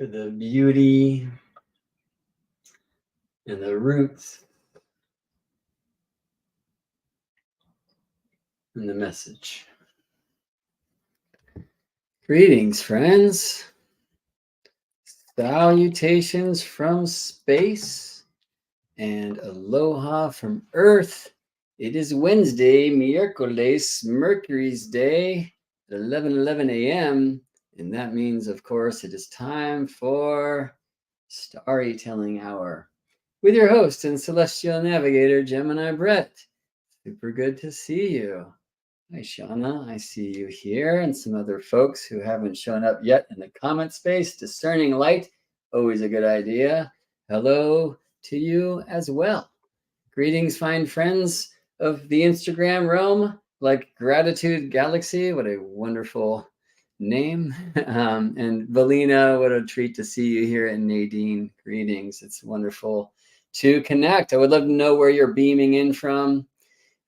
for the beauty and the roots and the message. Greetings, friends. Salutations from space and aloha from Earth. It is Wednesday, miércoles, Mercury's day at 11:11 a.m. And that means, of course, it is time for StarryTelling Hour with your host and celestial navigator, Gemini Brett. Super good to see you. Hi, Shauna. I see you here, and some other folks who haven't shown up yet in the comment space. Discerning light, always a good idea. Hello to you as well. Greetings, fine friends of the Instagram realm, like Gratitude Galaxy. What a wonderful name. And Valina, what a treat to see you here. And Nadine, greetings. It's wonderful to connect. I would love to know where you're beaming in from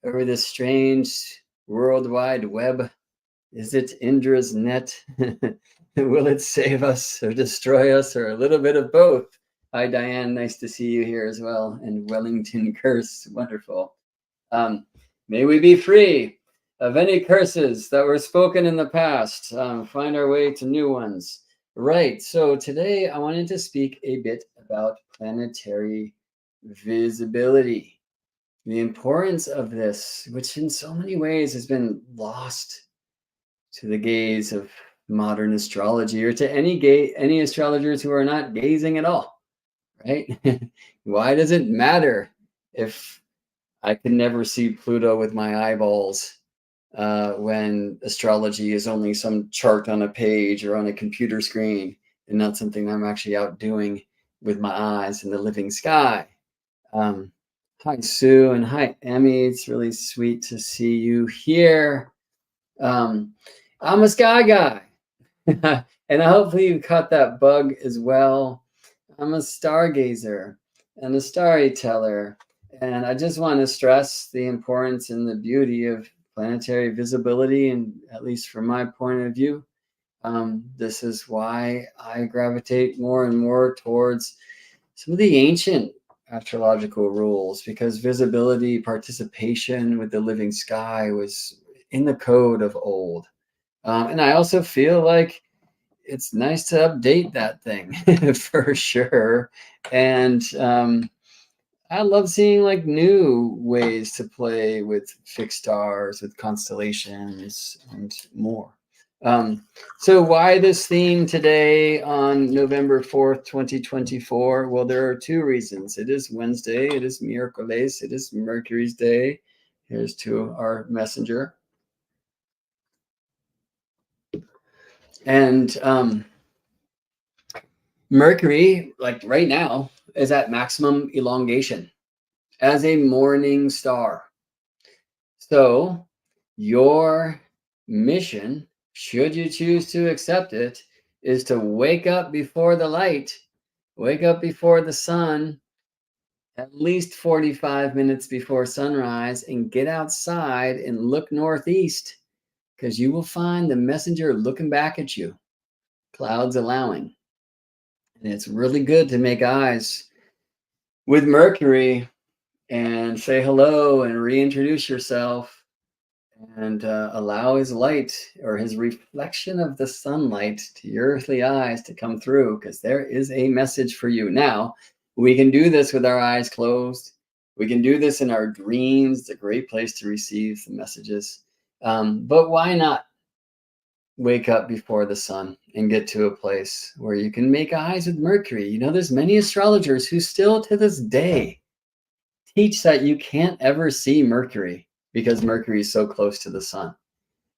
over this strange World Wide Web. Is it Indra's net? Will it save us or destroy us, or a little bit of both? Hi, Diane. Nice to see you here as well. And Wellington Curse. Wonderful. May we be free of any curses that were spoken in the past. Find our way to new ones. Right. So today I wanted to speak a bit about planetary visibility. The importance of this, which in so many ways has been lost to the gaze of modern astrology, or to any astrologers who are not gazing at all, right? Why does it matter if I can never see Pluto with my eyeballs when astrology is only some chart on a page or on a computer screen and not something I'm actually out doing with my eyes in the living sky? Hi, Sue, and hi, Emmy. It's really sweet to see you here. I'm a sky guy, and hopefully you caught that bug as well. I'm a stargazer and a StarryTeller, and I just want to stress the importance and the beauty of planetary visibility, and at least from my point of view, this is why I gravitate more and more towards some of the ancient astrological rules, because visibility, participation with the living sky was in the code of old. And I also feel like it's nice to update that thing for sure. And I love seeing like new ways to play with fixed stars, with constellations, and more. So why this theme today on November 4th, 2024? Well, there are two reasons. It is Wednesday, it is miércoles, it is Mercury's day. Here's to our messenger. And Mercury, like right now, is at maximum elongation as a morning star. So your mission, should you choose to accept it, is to wake up before the light, wake up before the sun, at least 45 minutes before sunrise, and get outside and look northeast, because you will find the messenger looking back at you, clouds allowing. And it's really good to make eyes with Mercury and say hello and reintroduce yourself, and allow his light, or his reflection of the sunlight, to your earthly eyes to come through, because there is a message for you. Now, we can do this with our eyes closed. We can do this in our dreams. It's a great place to receive the messages. But why not wake up before the sun and get to a place where you can make eyes with Mercury? You know, there's many astrologers who still to this day teach that you can't ever see Mercury because Mercury is so close to the sun.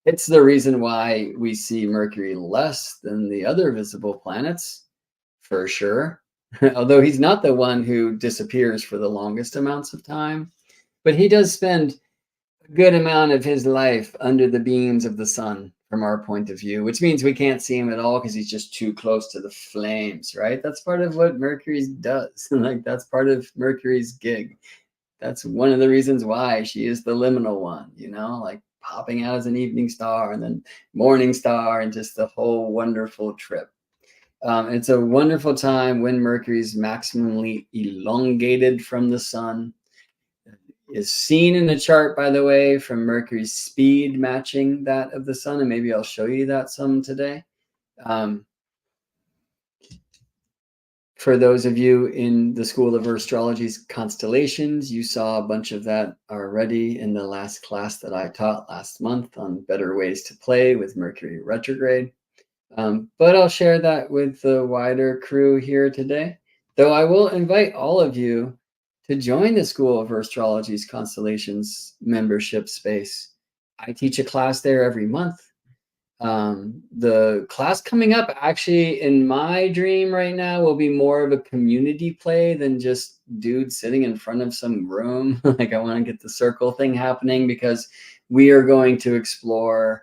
It's the reason why we see Mercury less than the other visible planets, for sure. Although he's not the one who disappears for the longest amounts of time, but he does spend a good amount of his life under the beams of the sun from our point of view, which means we can't see him at all because he's just too close to the flames, right? That's part of what Mercury does. Like, that's part of Mercury's gig. That's one of the reasons why she is the liminal one, you know, like popping out as an evening star and then morning star, and just the whole wonderful trip. It's a wonderful time when Mercury's maximally elongated from the sun. Is seen in the chart, by the way, from Mercury's speed matching that of the sun, and maybe I'll show you that some today. For those of you in the School of Astrology's Constellations, you saw a bunch of that already in the last class that I taught last month on better ways to play with Mercury retrograde. But I'll share that with the wider crew here today, though I will invite all of you to join the School of Astrology's Constellations membership space. I teach a class there every month. The class coming up, actually, in my dream right now, will be more of a community play than just dudes sitting in front of some room. Like, I want to get the circle thing happening, because we are going to explore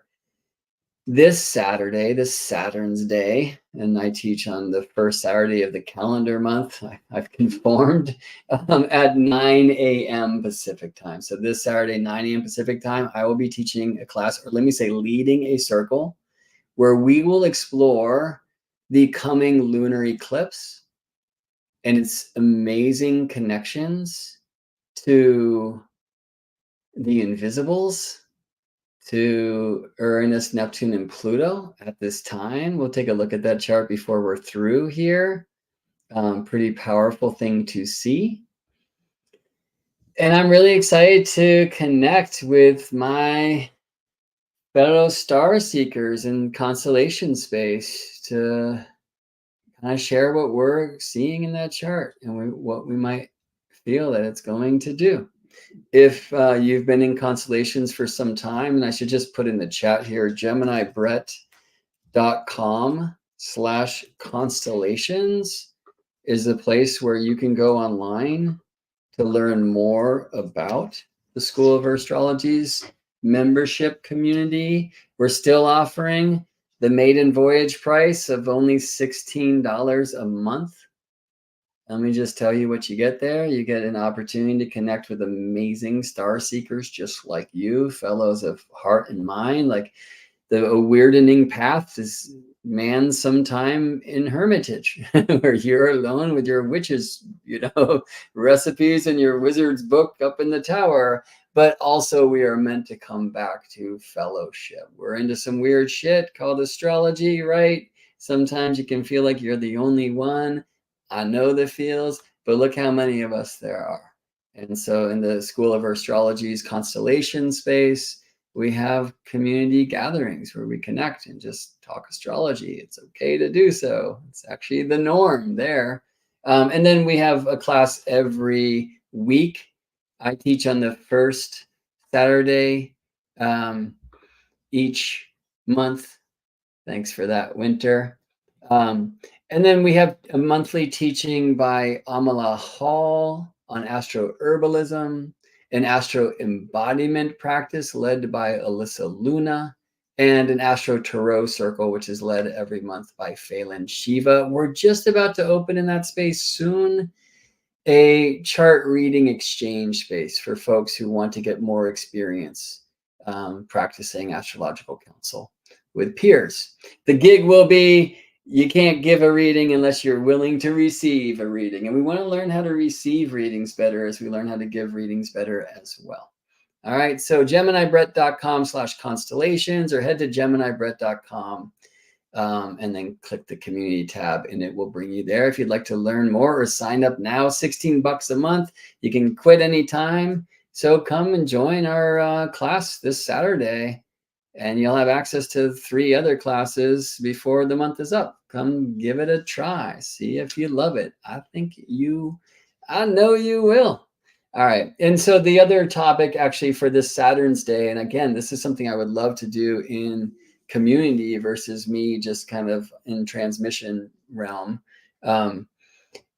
this Saturday, this Saturn's day, and I teach on the first Saturday of the calendar month. I've conformed at 9 a.m. Pacific time. So this Saturday, 9 a.m. Pacific time, I will be teaching a class, or let me say leading a circle, where we will explore the coming lunar eclipse and its amazing connections to the invisibles, to Uranus, Neptune, and Pluto at this time. We'll take a look at that chart before we're through here. Pretty powerful thing to see. And I'm really excited to connect with my fellow star seekers in constellation space to kind of share what we're seeing in that chart and what we might feel that it's going to do. If you've been in constellations for some time, and I should just put in the chat here, GeminiBrett.com/constellations is the place where you can go online to learn more about the School of Astrology's membership community. We're still offering the maiden voyage price of only $16 a month. Let me just tell you what you get there. You get an opportunity to connect with amazing star seekers just like you, fellows of heart and mind. Like, the weirdening path is man sometime in hermitage, where you're alone with your witches, recipes and your wizard's book up in the tower. But also, we are meant to come back to fellowship. We're into some weird shit called astrology, right? Sometimes you can feel like you're the only one. I know the feels, but look how many of us there are. And so in the School of Astrology's constellation space, we have community gatherings where we connect and just talk astrology. It's okay to do so. It's actually the norm there. And then we have a class every week. I teach on the first Saturday each month. Thanks for that, Winter. And then we have a monthly teaching by Amala Hall on astroherbalism, an astro embodiment practice led by Alyssa Luna, and an astro tarot circle, which is led every month by Phelan Shiva. We're just about to open in that space soon a chart reading exchange space for folks who want to get more experience practicing astrological counsel with peers. The gig will be, you can't give a reading unless you're willing to receive a reading. And we want to learn how to receive readings better as we learn how to give readings better as well. All right, so GeminiBrett.com/constellations, or head to GeminiBrett.com and then click the community tab, and it will bring you there. If you'd like to learn more or sign up now, $16 a month. You can quit anytime. So come and join our class this Saturday, and you'll have access to 3 other classes before the month is up. Come give it a try. See if you love it. I know you will. All right. And so the other topic actually for this Saturn's day, and again, this is something I would love to do in community versus me just kind of in transmission realm,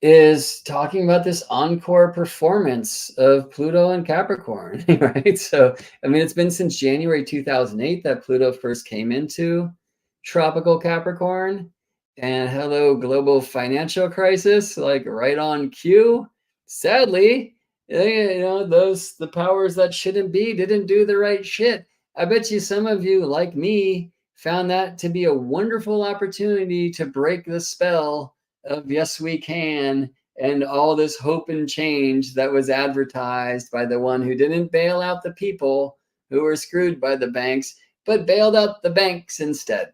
is talking about this encore performance of Pluto and Capricorn, right? So, I mean, it's been since January 2008 that Pluto first came into tropical Capricorn, and hello, global financial crisis, like right on cue. Sadly, the powers that shouldn't be didn't do the right shit. I bet you some of you, like me, found that to be a wonderful opportunity to break the spell of yes, we can, and all this hope and change that was advertised by the one who didn't bail out the people who were screwed by the banks, but bailed out the banks instead.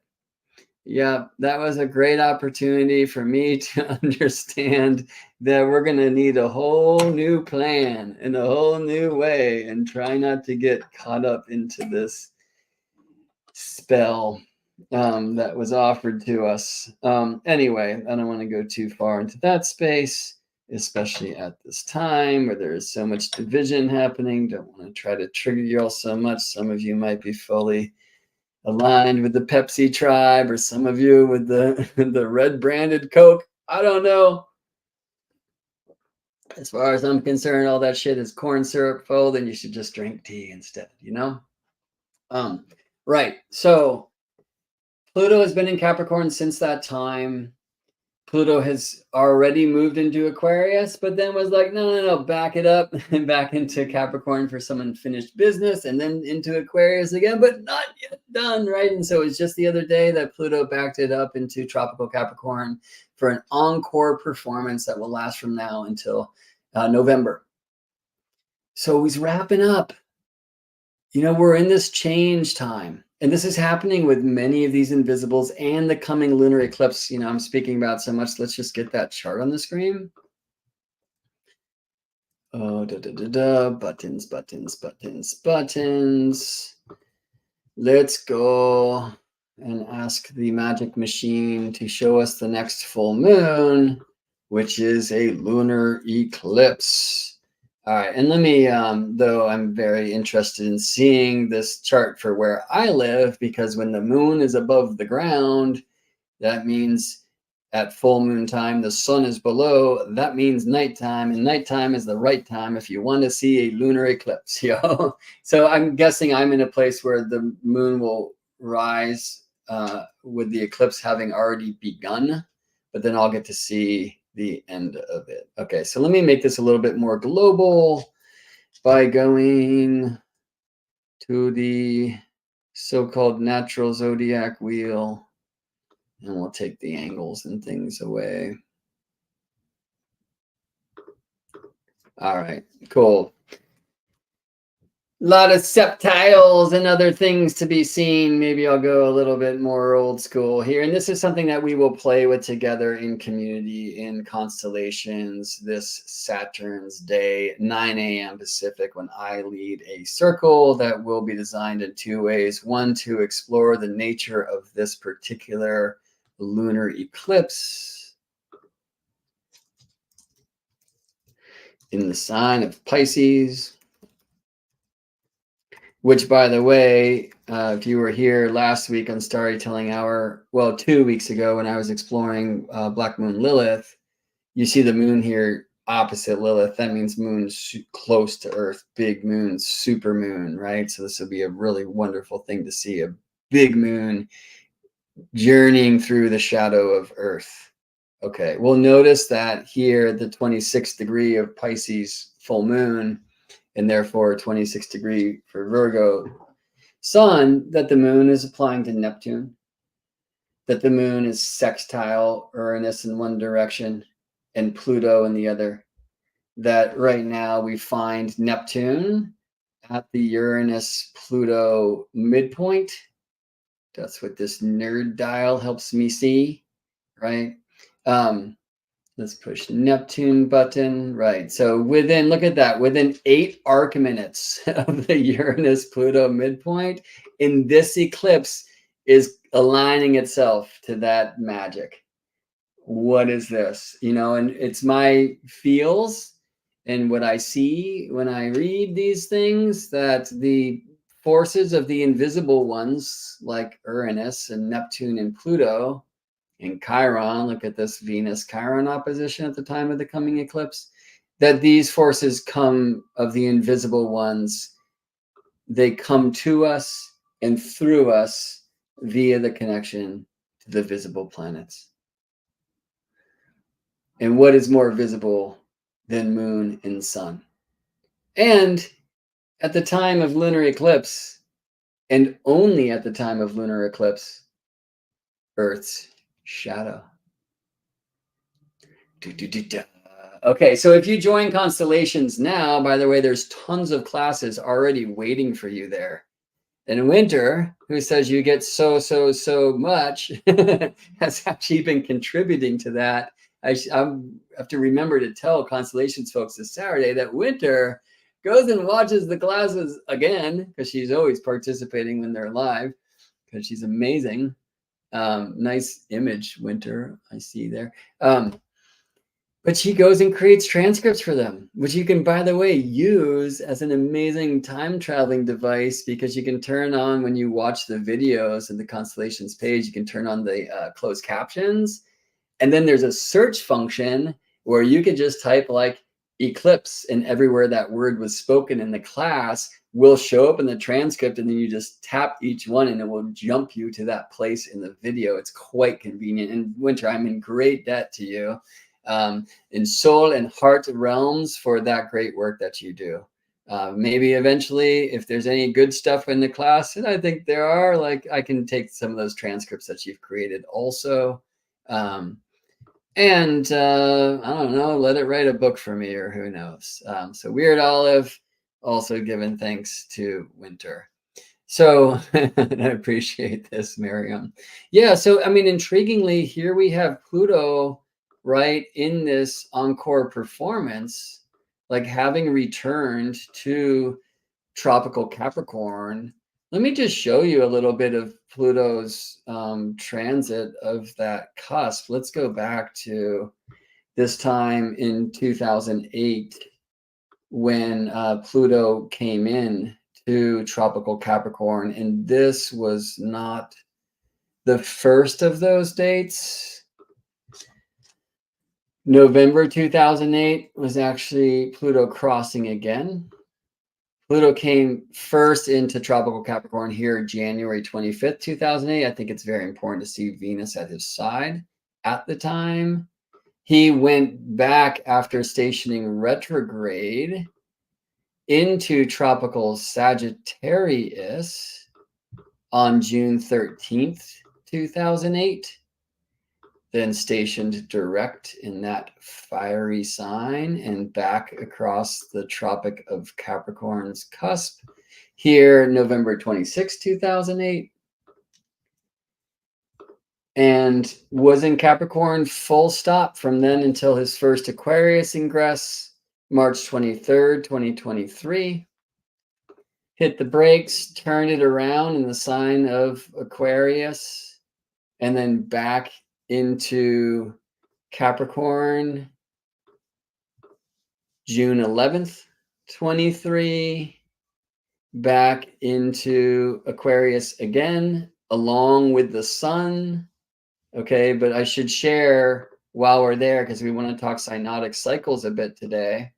Yeah, that was a great opportunity for me to understand that we're going to need a whole new plan in a whole new way, and try not to get caught up into this spell that was offered to us. Anyway, I don't want to go too far into that space, especially at this time where there is so much division happening. Don't want to try to trigger you all so much. Some of you might be fully aligned with the Pepsi tribe, or some of you with the the red branded Coke. I don't know. As far as I'm concerned, all that shit is corn syrup full, then you should just drink tea instead, you know? Right. So Pluto has been in Capricorn since that time. Pluto has already moved into Aquarius, but then was like, no, back it up and back into Capricorn for some unfinished business, and then into Aquarius again, but not yet done, right? And so it's just the other day that Pluto backed it up into tropical Capricorn for an encore performance that will last from now until November. So he's wrapping up. You know, we're in this change time. And this is happening with many of these invisibles and the coming lunar eclipse, you know, I'm speaking about so much. Let's just get that chart on the screen. Oh, buttons, buttons, buttons, buttons. Let's go and ask the magic machine to show us the next full moon, which is a lunar eclipse. All right, and let me, though I'm very interested in seeing this chart for where I live, because when the moon is above the ground, that means at full moon time, the sun is below. That means nighttime, and nighttime is the right time if you want to see a lunar eclipse. Yo, so I'm guessing I'm in a place where the moon will rise with the eclipse having already begun, but then I'll get to see the end of it. Okay, so let me make this a little bit more global by going to the so-called natural zodiac wheel, and we'll take the angles and things away. All right, cool. A lot of septiles and other things to be seen. Maybe I'll go a little bit more old school here. And this is something that we will play with together in community, in constellations, this Saturn's day, 9 a.m. Pacific, when I lead a circle that will be designed in two ways. One, to explore the nature of this particular lunar eclipse in the sign of Pisces. Which, by the way, if you were here last week on StarryTelling Hour, well, 2 weeks ago when I was exploring Black Moon Lilith, you see the moon here opposite Lilith. That means moon close to Earth, big moon, super moon, right? So this will be a really wonderful thing to see, a big moon journeying through the shadow of Earth. Okay, we'll notice that here, the 26th degree of Pisces full moon, and therefore 26 degree for Virgo sun, that the moon is applying to Neptune, that the moon is sextile Uranus in one direction and Pluto in the other, that right now we find Neptune at the Uranus-Pluto midpoint. That's what this nerd dial helps me see, right? Let's push Neptune button, right? So within, look at that, within 8 arc minutes of the Uranus-Pluto midpoint, in this eclipse is aligning itself to that magic. What is this? You know, and it's my feels and what I see when I read these things, that the forces of the invisible ones, like Uranus and Neptune and Pluto, and Chiron, look at this Venus-Chiron opposition at the time of the coming eclipse, that these forces come of the invisible ones. They come to us and through us via the connection to the visible planets. And what is more visible than moon and sun? And at the time of lunar eclipse, and only at the time of lunar eclipse, Earth's shadow. Okay, so if you join Constellations now, by the way, there's tons of classes already waiting for you there. And Winter, who says you get so much, has actually been contributing to that. I have to remember to tell Constellations folks this Saturday that Winter goes and watches the classes again, because she's always participating when they're live, because she's amazing. Nice image, Winter, I see there. But she goes and creates transcripts for them, which you can, by the way, use as an amazing time traveling device, because you can turn on, when you watch the videos in the Constellations page, you can turn on the closed captions. And then there's a search function where you could just type like eclipse, and everywhere that word was spoken in the class will show up in the transcript. And then you just tap each one and it will jump you to that place in the video. It's quite convenient. And Winter, I'm in great debt to you. In soul and heart realms for that great work that you do. Maybe eventually, if there's any good stuff in the class, and I think there are, like, I can take some of those transcripts that you've created also. And I don't know, let it write a book for me, or who knows. So Weird Olive also giving thanks to Winter. So I appreciate this, Miriam. Yeah, so I mean, intriguingly, here we have Pluto right in this encore performance, like having returned to tropical Capricorn. Let me just show you a little bit of Pluto's transit of that cusp. Let's go back to this time in 2008 when Pluto came in to tropical Capricorn, and this was not the first of those dates. November 2008 was actually Pluto crossing again. Pluto came first into tropical Capricorn here January 25th, 2008. I think it's very important to see Venus at his side at the time. He went back after stationing retrograde into tropical Sagittarius on June 13th, 2008. Then stationed direct in that fiery sign and back across the Tropic of Capricorn's cusp here November 26, 2008. And was in Capricorn full stop from then until his first Aquarius ingress, March 23rd, 2023. Hit the brakes, turned it around in the sign of Aquarius, and then back into Capricorn, June 11th, 23, back into Aquarius again, along with the sun. Okay, but I should share while we're there, because we want to talk synodic cycles a bit today,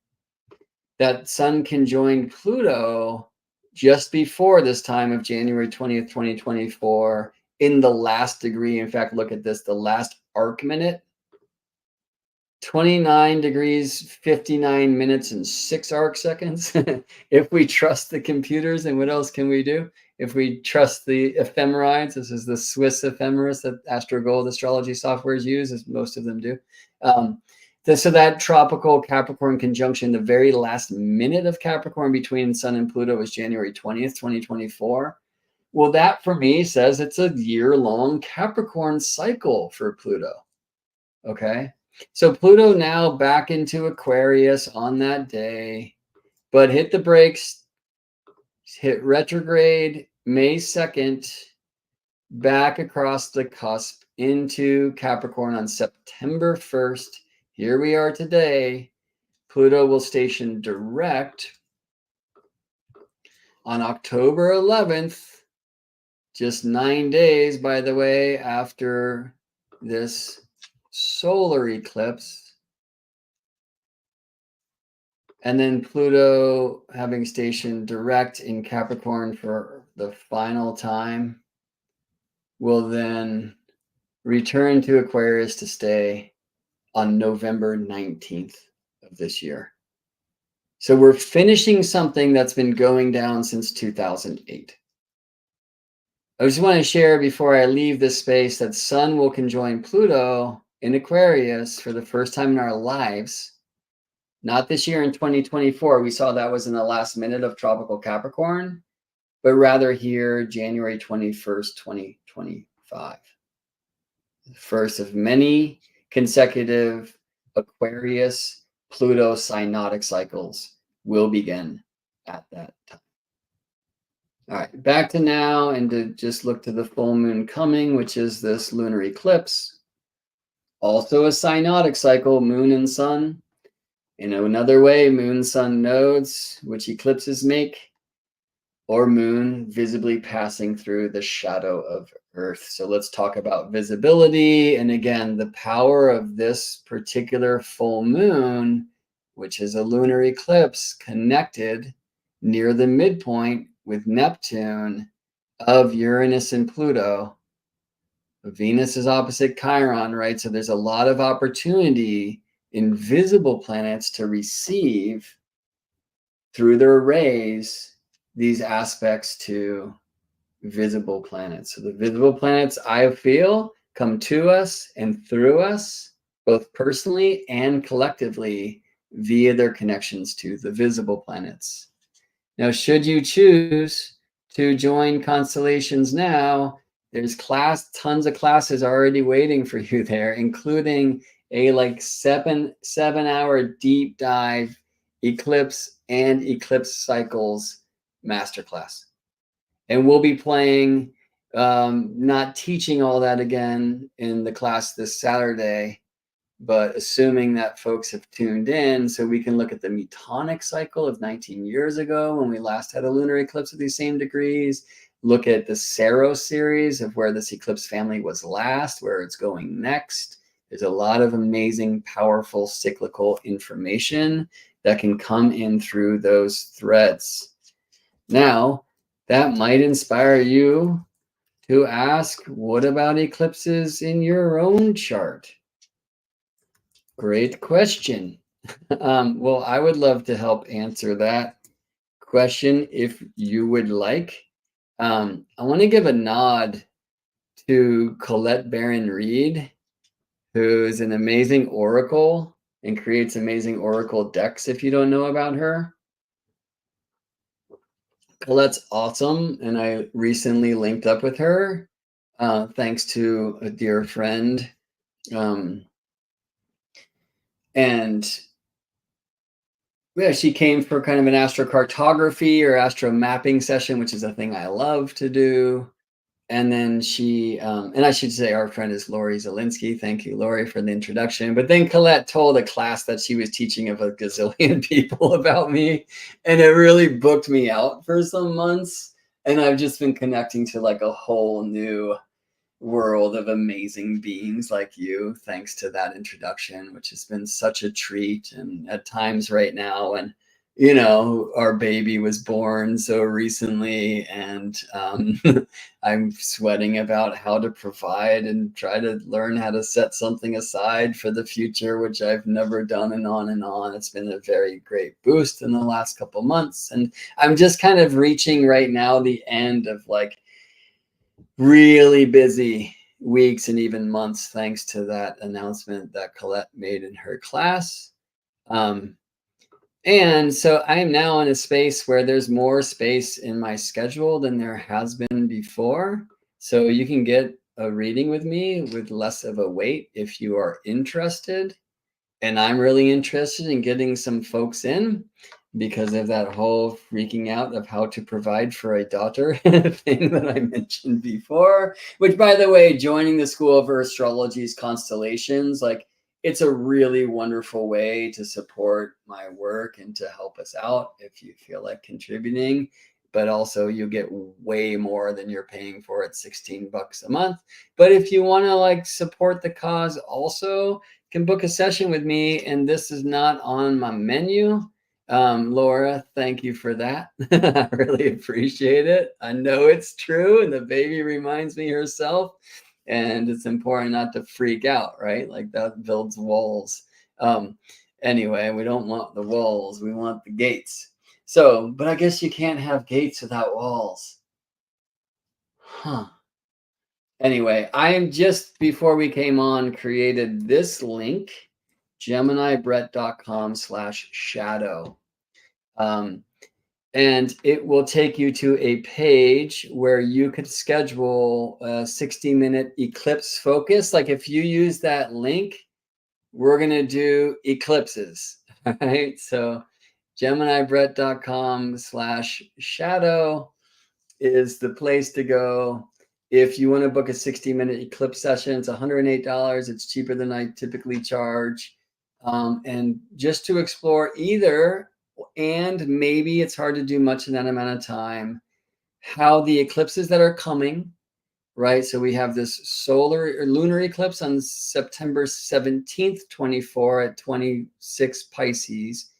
that sun conjoined Pluto just before this time of January 20th, 2024, in the last degree. In fact, look at this, the last arc minute, 29 degrees, 59 minutes, and 6 arc seconds. If we trust the computers, and what else can we do? If we trust the ephemerides, this is the Swiss ephemeris that AstroGold astrology softwares use, as most of them do. So that tropical Capricorn conjunction, the very last minute of Capricorn between Sun and Pluto, was January 20th, 2024. Well, that for me says it's a year-long Capricorn cycle for Pluto. Okay, so Pluto now back into Aquarius on that day, but hit the brakes, hit retrograde May 2nd, back across the cusp into Capricorn on September 1st. Here we are today. Pluto will station direct on October 11th. Just 9 days, by the way, after this solar eclipse. And then Pluto having stationed direct in Capricorn for the final time will then return to Aquarius to stay on November 19th of this year. So we're finishing something that's been going down since 2008. I just want to share before I leave this space that Sun will conjoin Pluto in Aquarius for the first time in our lives. Not this year in 2024. We saw that was in the last minute of tropical Capricorn, but rather here, January 21st, 2025. The first of many consecutive Aquarius Pluto synodic cycles will begin at that time. All right, back to now and to just look to the full moon coming, which is this lunar eclipse. Also a synodic cycle, moon and sun. In another way, moon-sun nodes, which eclipses make, or moon visibly passing through the shadow of Earth. So let's talk about visibility. And again, the power of this particular full moon, which is a lunar eclipse connected near the midpoint with Neptune of Uranus and Pluto. Venus is opposite Chiron, right? So there's a lot of opportunity in visible planets to receive through their rays these aspects to visible planets. So the visible planets, I feel, come to us and through us, both personally and collectively, via their connections to the visible planets. Now, should you choose to join Constellations now, there's tons of classes already waiting for you there, including a like 7-hour deep dive eclipse and eclipse cycles masterclass. And we'll be playing, not teaching all that again in the class this Saturday, but assuming that folks have tuned in so we can look at the Metonic cycle of 19 years ago when we last had a lunar eclipse of these same degrees, look at the Saros series of where this eclipse family was last, where it's going next. There's a lot of amazing, powerful cyclical information that can come in through those threads. Now, that might inspire you to ask, what about eclipses in your own chart? Great question. Well, I would love to help answer that question if you would like. I want to give a nod to Colette Barron-Reed, who is an amazing oracle and creates amazing oracle decks if you don't know about her. Colette's awesome, and I recently linked up with her thanks to a dear friend. And yeah, she came for kind of an astrocartography or astro mapping session, which is a thing I love to do. And then she, and I should say our friend is Lori Zielinski. Thank you, Lori, for the introduction. But then Colette told a class that she was teaching of a gazillion people about me. And it really booked me out for some months. And I've just been connecting to like a whole new world of amazing beings like you, thanks to that introduction, which has been such a treat. And at times right now, and you know, our baby was born so recently, and I'm sweating about how to provide and try to learn how to set something aside for the future, which I've never done, and on and on. It's been a very great boost in the last couple months, and I'm just kind of reaching right now the end of like really busy weeks and even months, thanks to that announcement that Colette made in her class. And so I am now in a space where there's more space in my schedule than there has been before. So you can get a reading with me with less of a wait if you are interested. And I'm really interested in getting some folks in because of that whole freaking out of how to provide for a daughter thing that I mentioned before, which, by the way, joining the School of Astrology's Constellations, like, it's a really wonderful way to support my work and to help us out if you feel like contributing. But also you get way more than you're paying for at $16 a month. But if you want to like support the cause also, can book a session with me, and this is not on my menu. Laura, thank you for that. I really appreciate it. I know it's true, and the baby reminds me herself, and it's important not to freak out, right? Like that builds walls. Anyway, we don't want the walls, we want the gates. So, but I guess you can't have gates without walls. Huh. Anyway, I am just before we came on created this link, geminibrett.com/shadow. And it will take you to a page where you could schedule a 60-minute eclipse focus. Like if you use that link, we're going to do eclipses, right? So geminibrett.com/shadow is the place to go. If you want to book a 60-minute eclipse session, it's $108. It's cheaper than I typically charge. And just to explore either, and maybe it's hard to do much in that amount of time, how the eclipses that are coming, right? So we have this solar or lunar eclipse on September 17th, 24 at 26 Pisces,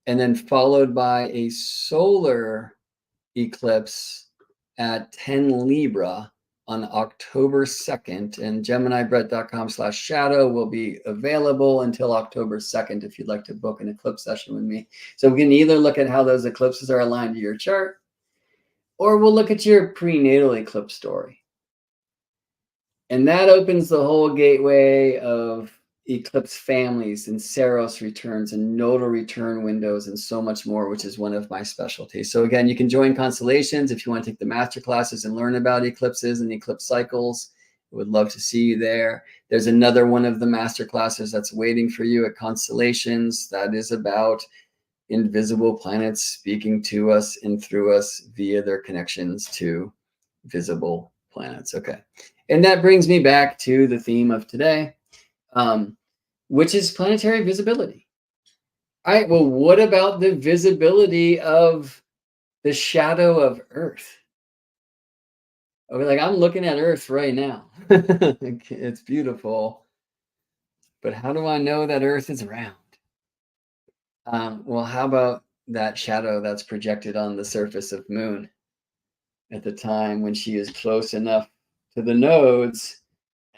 and then followed by a solar eclipse at 10 Libra on October 2nd, and geminibrett.com/shadow will be available until October 2nd if you'd like to book an eclipse session with me. So we can either look at how those eclipses are aligned to your chart, or we'll look at your prenatal eclipse story. And that opens the whole gateway of eclipse families and Saros returns and nodal return windows and so much more, which is one of my specialties. So again, you can join Constellations if you want to take the master classes and learn about eclipses and eclipse cycles. I would love to see you there. There's another one of the master classes that's waiting for you at Constellations that is about invisible planets speaking to us and through us via their connections to visible planets. Okay. And that brings me back to the theme of today, which is planetary visibility. All right, well, what about the visibility of the shadow of Earth? Okay, like I'm looking at Earth right now. It's beautiful. But how do I know that Earth is round? Well, how about that shadow that's projected on the surface of Moon at the time when she is close enough to the nodes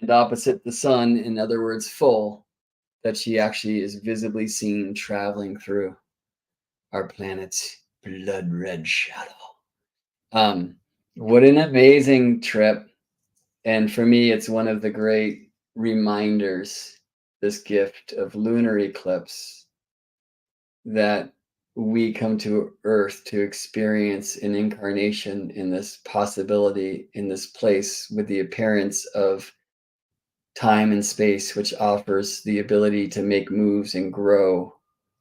and opposite the sun, in other words, full, that she actually is visibly seen traveling through our planet's blood red shadow. What an amazing trip. And for me, it's one of the great reminders, this gift of lunar eclipse, that we come to Earth to experience an incarnation in this possibility, in this place with the appearance of time and space, which offers the ability to make moves and grow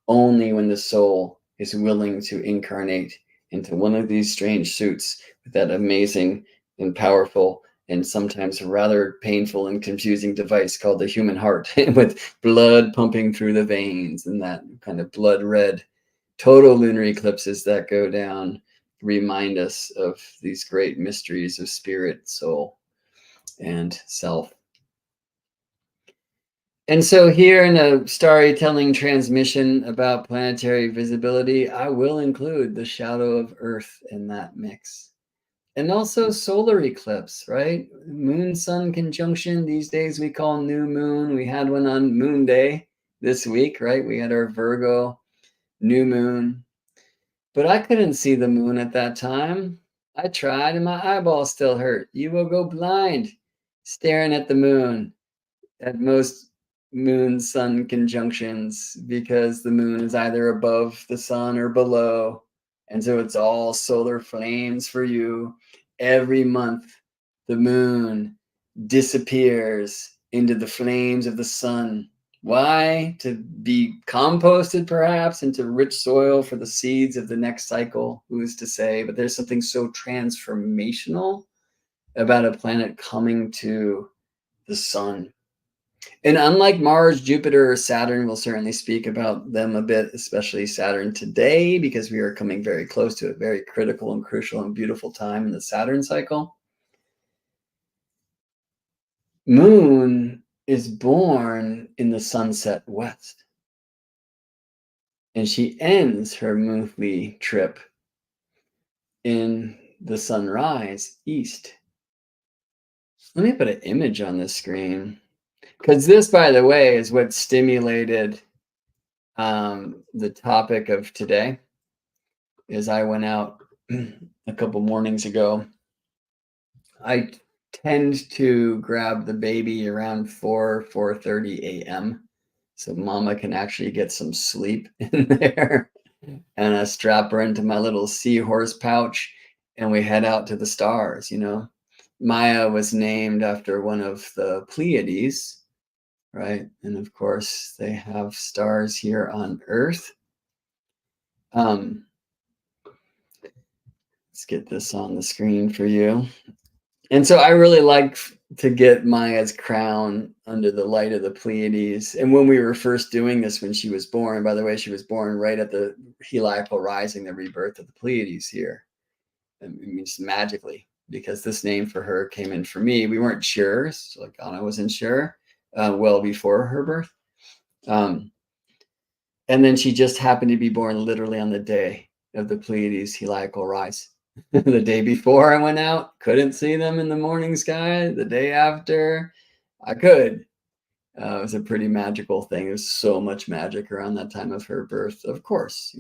only when the soul is willing to incarnate into one of these strange suits with that amazing and powerful and sometimes rather painful and confusing device called the human heart, with blood pumping through the veins and that kind of blood red. Total lunar eclipses that go down remind us of these great mysteries of spirit, soul, and self. And so here in a StarryTelling transmission about planetary visibility, I will include the shadow of Earth in that mix. And also solar eclipse, right? Moon-sun conjunction. These days we call new moon. We had one on Moon Day this week, right? We had our Virgo new moon. But I couldn't see the moon at that time. I tried and my eyeballs still hurt. You will go blind staring at the moon at most moon sun conjunctions because the moon is either above the sun or below, and so it's all solar flames for you. Every month the moon disappears into the flames of the sun. Why? To be composted perhaps into rich soil for the seeds of the next cycle. Who's to say? But there's something so transformational about a planet coming to the sun. And unlike Mars, Jupiter, or Saturn, we'll certainly speak about them a bit, especially Saturn today, because we are coming very close to a very critical and crucial and beautiful time in the Saturn cycle. Moon is born in the sunset west, and she ends her monthly trip in the sunrise east. Let me put an image on this screen, because this, by the way, is what stimulated the topic of today. Is I went out a couple mornings ago I tend to grab the baby around 4:30 a.m. so mama can actually get some sleep in there. And I strap her into my little seahorse pouch and we head out to the stars, Maya was named after one of the Pleiades, right? And of course, they have stars here on Earth. Let's get this on the screen for you. And so I really like to get Maya's crown under the light of the Pleiades. And when we were first doing this, when she was born, by the way, she was born right at the heliacal rising, the rebirth of the Pleiades here. I mean, just magically, because this name for her came in for me. We weren't sure, so like Anna wasn't sure, well before her birth. And then she just happened to be born literally on the day of the Pleiades heliacal rise. The day before I went out, couldn't see them in the morning sky. The day after, I could. It was a pretty magical thing. There's so much magic around that time of her birth, of course,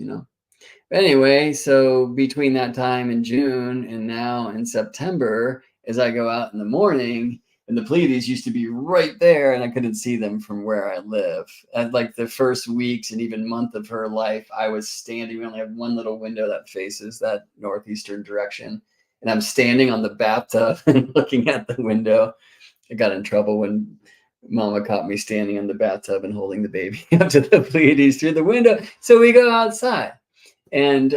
Anyway, so between that time in June and now in September, as I go out in the morning, and the Pleiades used to be right there, and I couldn't see them from where I live. At like the first weeks and even month of her life, I was standing. We only have one little window that faces that northeastern direction, and I'm standing on the bathtub and looking at the window. I got in trouble when Mama caught me standing in the bathtub and holding the baby up to the Pleiades through the window. So we go outside. And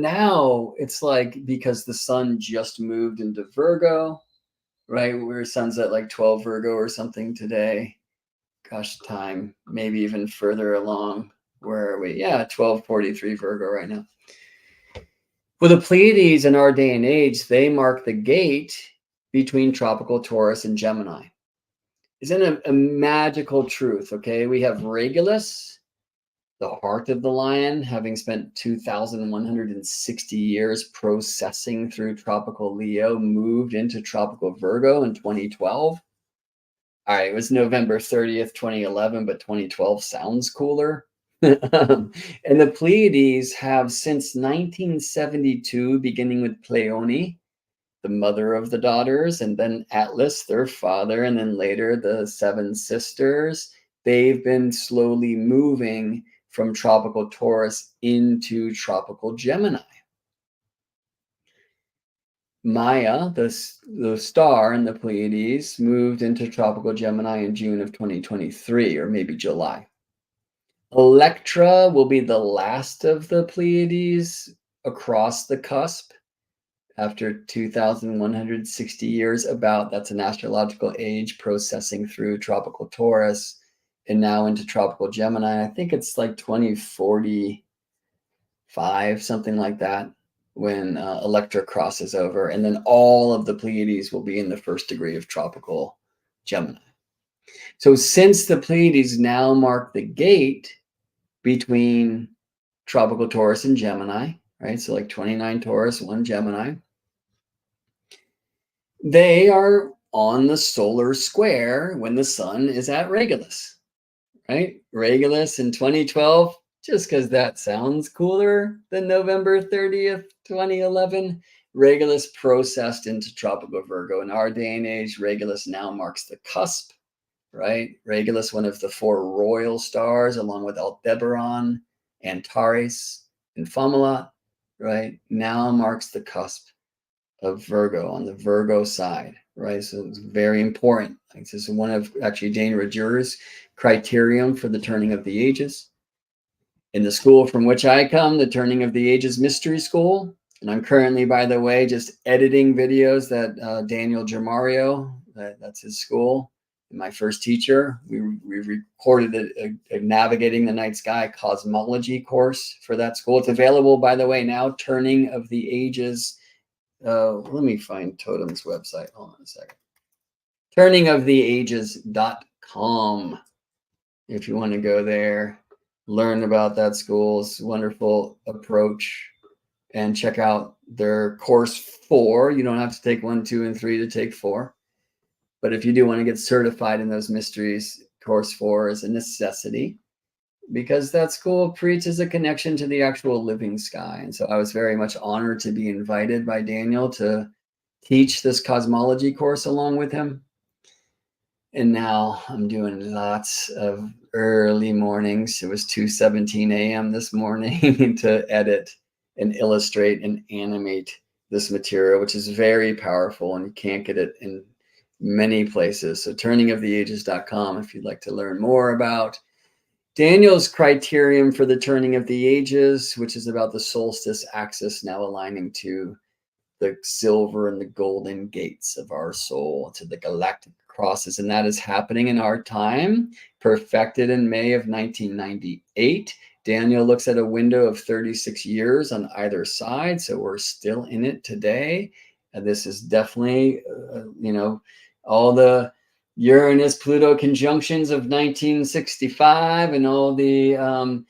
now it's like, because the sun just moved into Virgo, right? Where sun's at like 12 Virgo or something today. Gosh, time, maybe even further along. Where are we? Yeah, 12:43 Virgo right now. Well, the Pleiades in our day and age, they mark the gate between tropical Taurus and Gemini. Isn't a magical truth, okay? We have Regulus, the heart of the lion, having spent 2,160 years processing through tropical Leo, moved into tropical Virgo in 2012. All right, it was November 30th, 2011, but 2012 sounds cooler. And the Pleiades have since 1972, beginning with Pleione, the mother of the daughters, and then Atlas, their father, and then later the seven sisters. They've been slowly moving from tropical Taurus into tropical Gemini. Maya, the star in the Pleiades, moved into tropical Gemini in June of 2023, or maybe July. Electra will be the last of the Pleiades across the cusp after 2,160 years about. That's an astrological age, processing through tropical Taurus and now into tropical Gemini. I think it's like 2045, something like that, when Electra crosses over. And then all of the Pleiades will be in the first degree of tropical Gemini. So since the Pleiades now mark the gate between tropical Taurus and Gemini, right? So like 29 Taurus, 1 Gemini. They are on the solar square when the sun is at Regulus, right? Regulus in 2012, just because that sounds cooler than November 30th, 2011. Regulus processed into tropical Virgo. In our day and age, Regulus now marks the cusp, right? Regulus, one of the 4 royal stars, along with Aldebaran, Antares, and Fomalhaut, right? Now marks the cusp of Virgo on the Virgo side, right? So it's very important. Like, this is one of actually Dane Rogers' criterion for the turning of the ages. In the school from which I come, the Turning of the Ages Mystery School, and I'm currently, by the way, just editing videos that Daniel Germario, that's his school, my first teacher. We recorded a Navigating the Night Sky cosmology course for that school. It's available, by the way, now, Turning of the Ages. Let me find Totem's website. Hold on a second. turningoftheages.com. If you want to go there, learn about that school's wonderful approach, and check out their course 4. You don't have to take 1, 2, and 3 to take 4. But if you do want to get certified in those mysteries, course 4 is a necessity, because that school preaches a connection to the actual living sky. And so I was very much honored to be invited by Daniel to teach this cosmology course along with him. And now I'm doing lots of early mornings. It was 2:17 a.m. this morning to edit and illustrate and animate this material, which is very powerful, and you can't get it in many places. So turningoftheages.com if you'd like to learn more about Daniel's criterion for the turning of the ages, which is about the solstice axis now aligning to the silver and the golden gates of our soul, to the galactic crosses. And that is happening in our time, perfected in May of 1998. Daniel looks at a window of 36 years on either side. So we're still in it today. And this is definitely, all the Uranus Pluto conjunctions of 1965 and all the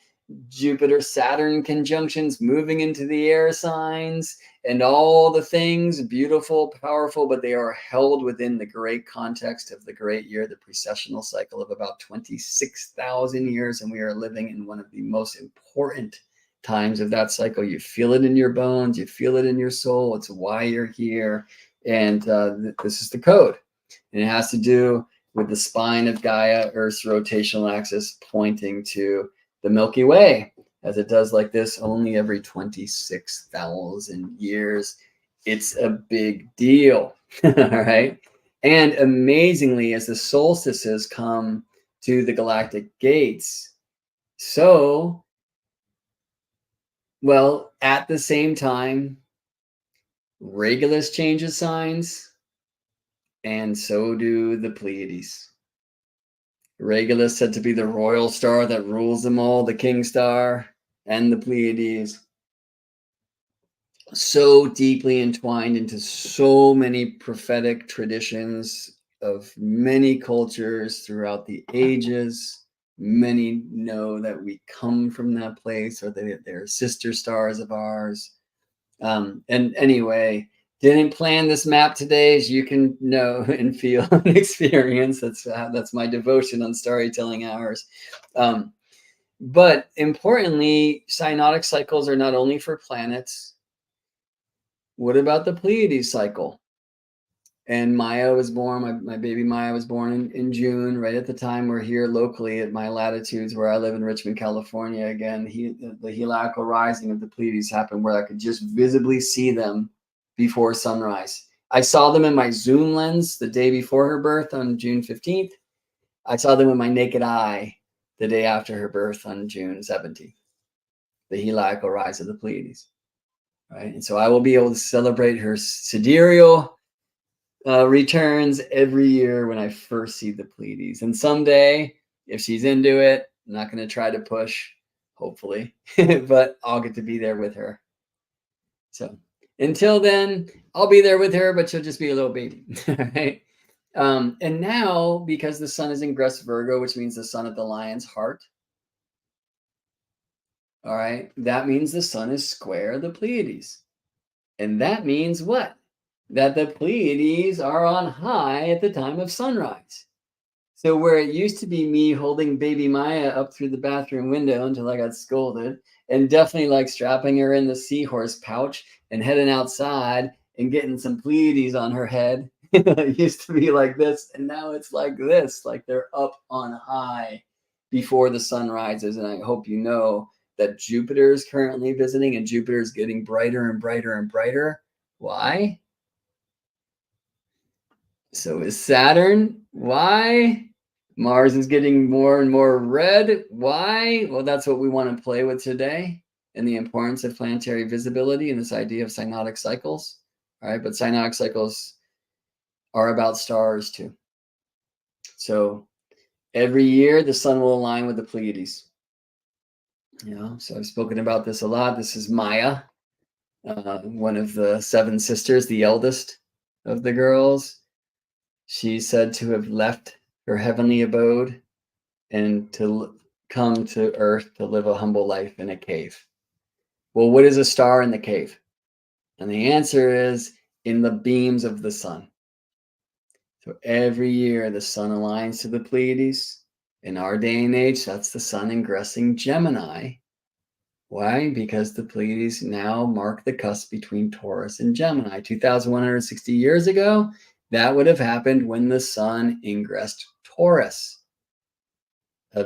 Jupiter Saturn conjunctions moving into the air signs and all the things, beautiful, powerful, but they are held within the great context of the great year, the precessional cycle of about 26,000 years. And we are living in one of the most important times of that cycle. You feel it in your bones, you feel it in your soul. It's why you're here. And this is the code. And it has to do with the spine of Gaia, Earth's rotational axis, pointing to the Milky Way, as it does like this only every 26,000 years. It's a big deal. All right. And amazingly, as the solstices come to the galactic gates, so, well, at the same time, Regulus changes signs, and so do the Pleiades. Regulus said to be the royal star that rules them all, the king star, and the Pleiades. So deeply entwined into so many prophetic traditions of many cultures throughout the ages. Many know that we come from that place, or that they're sister stars of ours. And anyway, didn't plan this map today, as you can know and feel and experience. That's my devotion on StarryTelling hours. But importantly, synodic cycles are not only for planets. What about the Pleiades cycle? And Maya was born, my baby Maya was born in June, right at the time we're here locally at my latitudes where I live in Richmond, California. Again, the heliacal rising of the Pleiades happened where I could just visibly see them before sunrise. I saw them in my zoom lens the day before her birth on June 15th. I saw them with my naked eye the day after her birth on June 17th. The heliacal rise of the Pleiades. Right? And so I will be able to celebrate her sidereal returns every year when I first see the Pleiades. And someday, if she's into it, I'm not going to try to push, hopefully, but I'll get to be there with her. So until then, I'll be there with her, but she'll just be a little baby. Right? And now, because the sun is in Ingress Virgo, which means the sun at the lion's heart, all right, that means the sun is square the Pleiades. And that means what? That the Pleiades are on high at the time of sunrise. So where it used to be me holding baby Maya up through the bathroom window until I got scolded, and definitely like strapping her in the seahorse pouch and heading outside and getting some Pleiades on her head. It used to be like this, and now it's like this, like they're up on high before the sun rises. And I hope you know that Jupiter is currently visiting, and Jupiter is getting brighter and brighter and brighter. Why? So is Saturn. Why? Mars is getting more and more red. Why? Well, that's what we want to play with today, and the importance of planetary visibility and this idea of synodic cycles. All right, but synodic cycles are about stars too. So every year the sun will align with the Pleiades. So I've spoken about this a lot. This is Maya, one of the seven sisters, the eldest of the girls. She's said to have left her heavenly abode and to come to Earth to live a humble life in a cave. Well, what is a star in the cave? And the answer is in the beams of the sun. So every year the sun aligns to the Pleiades. In our day and age, that's the sun ingressing Gemini. Why? Because the Pleiades now mark the cusp between Taurus and Gemini. 2,160 years ago, that would have happened when the sun ingressed Taurus. A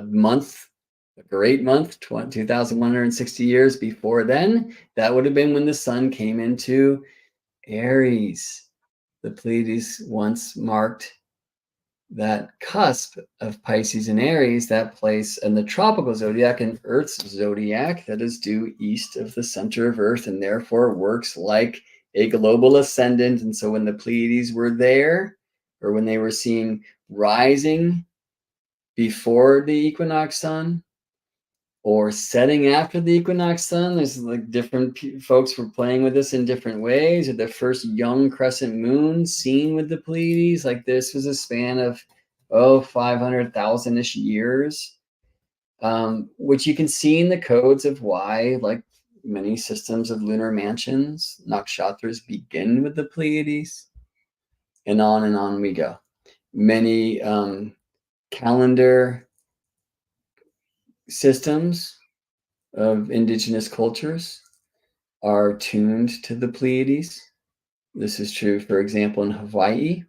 great month, 2,160 years before then, that would have been when the sun came into Aries. The Pleiades once marked that cusp of Pisces and Aries, that place in the tropical zodiac and Earth's zodiac that is due east of the center of Earth and therefore works like a global ascendant. And so when the Pleiades were there, or when they were seen rising before the equinox sun, or setting after the equinox sun, there's like different folks were playing with this in different ways. Or the first young crescent moon seen with the Pleiades, like this was a span of 500,000-ish years, which you can see in the codes of why, like many systems of lunar mansions, nakshatras begin with the Pleiades, and on we go. Many calendar systems of indigenous cultures are tuned to the Pleiades. This is true, for example, in Hawaii.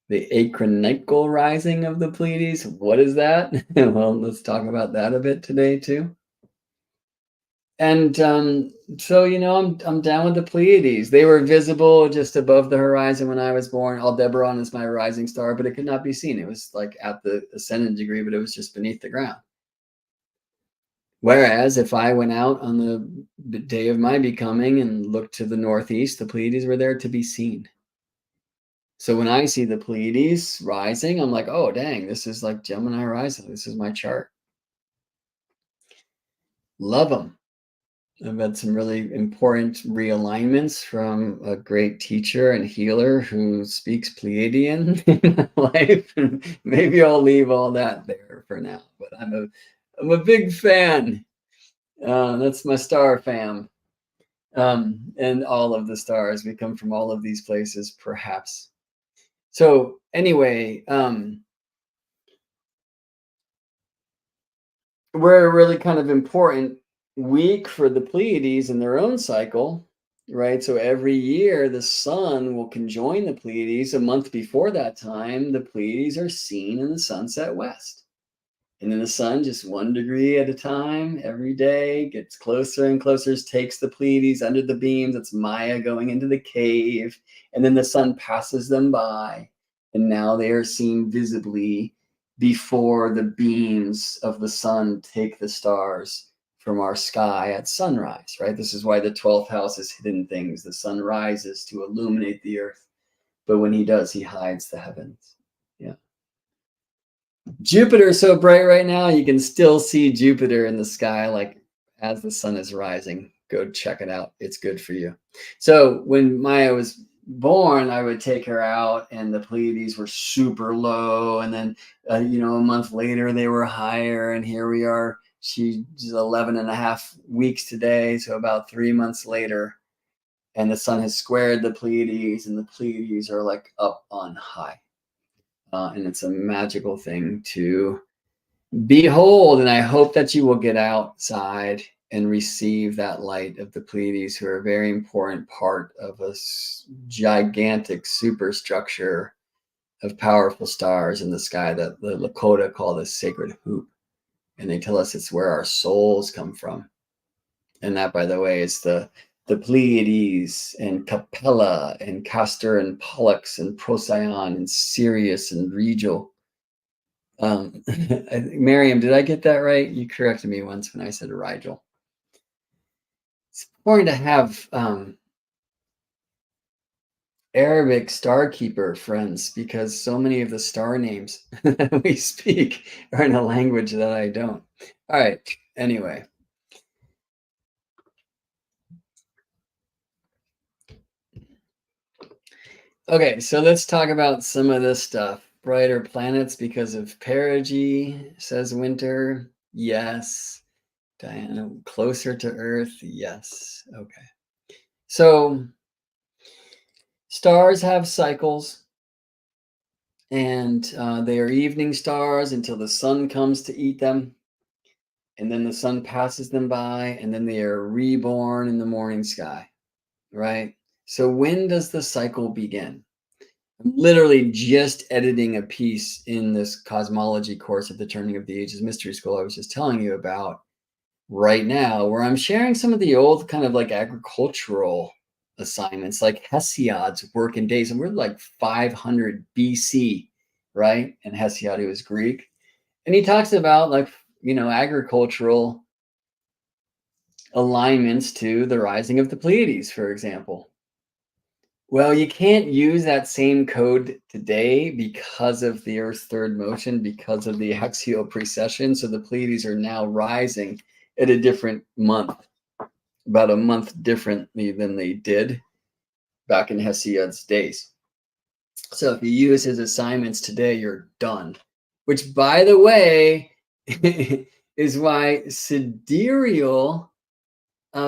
The acronychal rising of the Pleiades. What is that? Well, let's talk about that a bit today too. And so, I'm down with the Pleiades. They were visible just above the horizon when I was born. Aldebaran is my rising star, but it could not be seen. It was like at the ascendant degree, but it was just beneath the ground. Whereas if I went out on the day of my becoming and looked to the northeast, the Pleiades were there to be seen. So when I see the Pleiades rising, I'm like, oh, dang, this is like Gemini rising. This is my chart. Love them. I've had some really important realignments from a great teacher and healer who speaks Pleiadian in my life. And maybe I'll leave all that there for now, but I'm a big fan. That's my star fam. And all of the stars. We come from all of these places, perhaps. So anyway, we're a really kind of important week for the Pleiades in their own cycle, right? So every year the sun will conjoin the Pleiades. A month before that time, the Pleiades are seen in the sunset west. And then the sun, just 1 degree at a time, every day, gets closer and closer, takes the Pleiades under the beams. It's Maya going into the cave. And then the sun passes them by. And now they are seen visibly before the beams of the sun take the stars from our sky at sunrise, right? This is why the 12th house is hidden things. The sun rises to illuminate the earth. But when he does, he hides the heavens. Yeah. Jupiter is so bright right now, you can still see Jupiter in the sky, like as the sun is rising. Go check it out. It's good for you. So when Maya was born, I would take her out and the Pleiades were super low. And then, a month later, they were higher. And here we are. She's 11 and a half weeks today. So about 3 months later. And the sun has squared the Pleiades and the Pleiades are like up on high. And it's a magical thing to behold. And I hope that you will get outside and receive that light of the Pleiades, who are a very important part of a gigantic superstructure of powerful stars in the sky that the Lakota call the sacred hoop. And they tell us it's where our souls come from. And that, by the way, is the Pleiades and Capella and Castor and Pollux and Procyon and Sirius and Rigel. Miriam, did I get that right? You corrected me once when I said Rigel. It's important to have Arabic star keeper friends, because so many of the star names that we speak are in a language that I don't. All right, anyway. Okay, so let's talk about some of this stuff. Brighter planets because of perigee, says Winter. Yes. Diana, closer to Earth. Yes. Okay. So stars have cycles, and they are evening stars until the sun comes to eat them. and then the sun passes them by, and then they are reborn in the morning sky, right? So when does the cycle begin? I'm literally just editing a piece in this cosmology course at the Turning of the Ages Mystery School I was just telling you about right now, where I'm sharing some of the old kind of like agricultural assignments, like Hesiod's working days, and we're like 500 BC, right? And Hesiod, who was Greek, and he talks about like, you know, agricultural alignments to the rising of the Pleiades, for example. Well, you can't use that same code today because of the Earth's third motion, because of the axial precession. So the Pleiades are now rising at a different month, about a month differently than they did back in Hesiod's days. So if you use his assignments today, you're done. Which, by the way, is why sidereal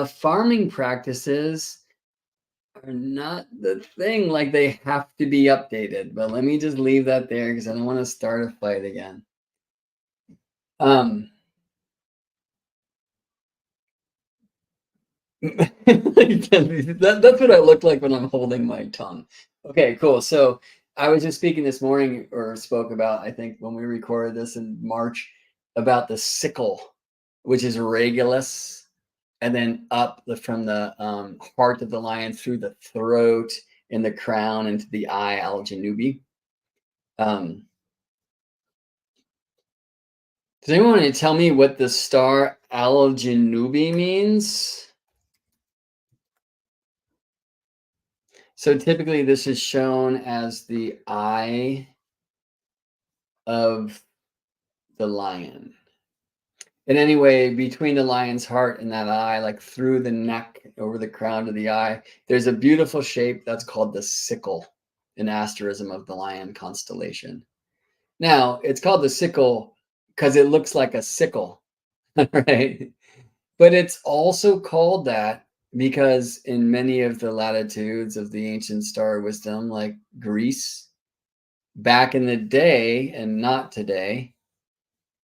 farming practices are not the thing. Like, they have to be updated. But let me just leave that there because I don't want to start a fight again. That's what I look like when I'm holding my tongue. Okay, cool. So I was just speaking this morning, or spoke about, I think when we recorded this in March, about the sickle, which is Regulus, and then up from the heart of the lion through the throat and the crown into the eye, Algenubi. Does anyone want to tell me what the star Algenubi means? So typically this is shown as the eye of the lion. And anyway, between the lion's heart and that eye, like through the neck, over the crown to the eye, there's a beautiful shape that's called the sickle, an asterism of the lion constellation. Now, it's called the sickle because it looks like a sickle, right? But it's also called that because in many of the latitudes of the ancient star wisdom, like Greece, back in the day and not today,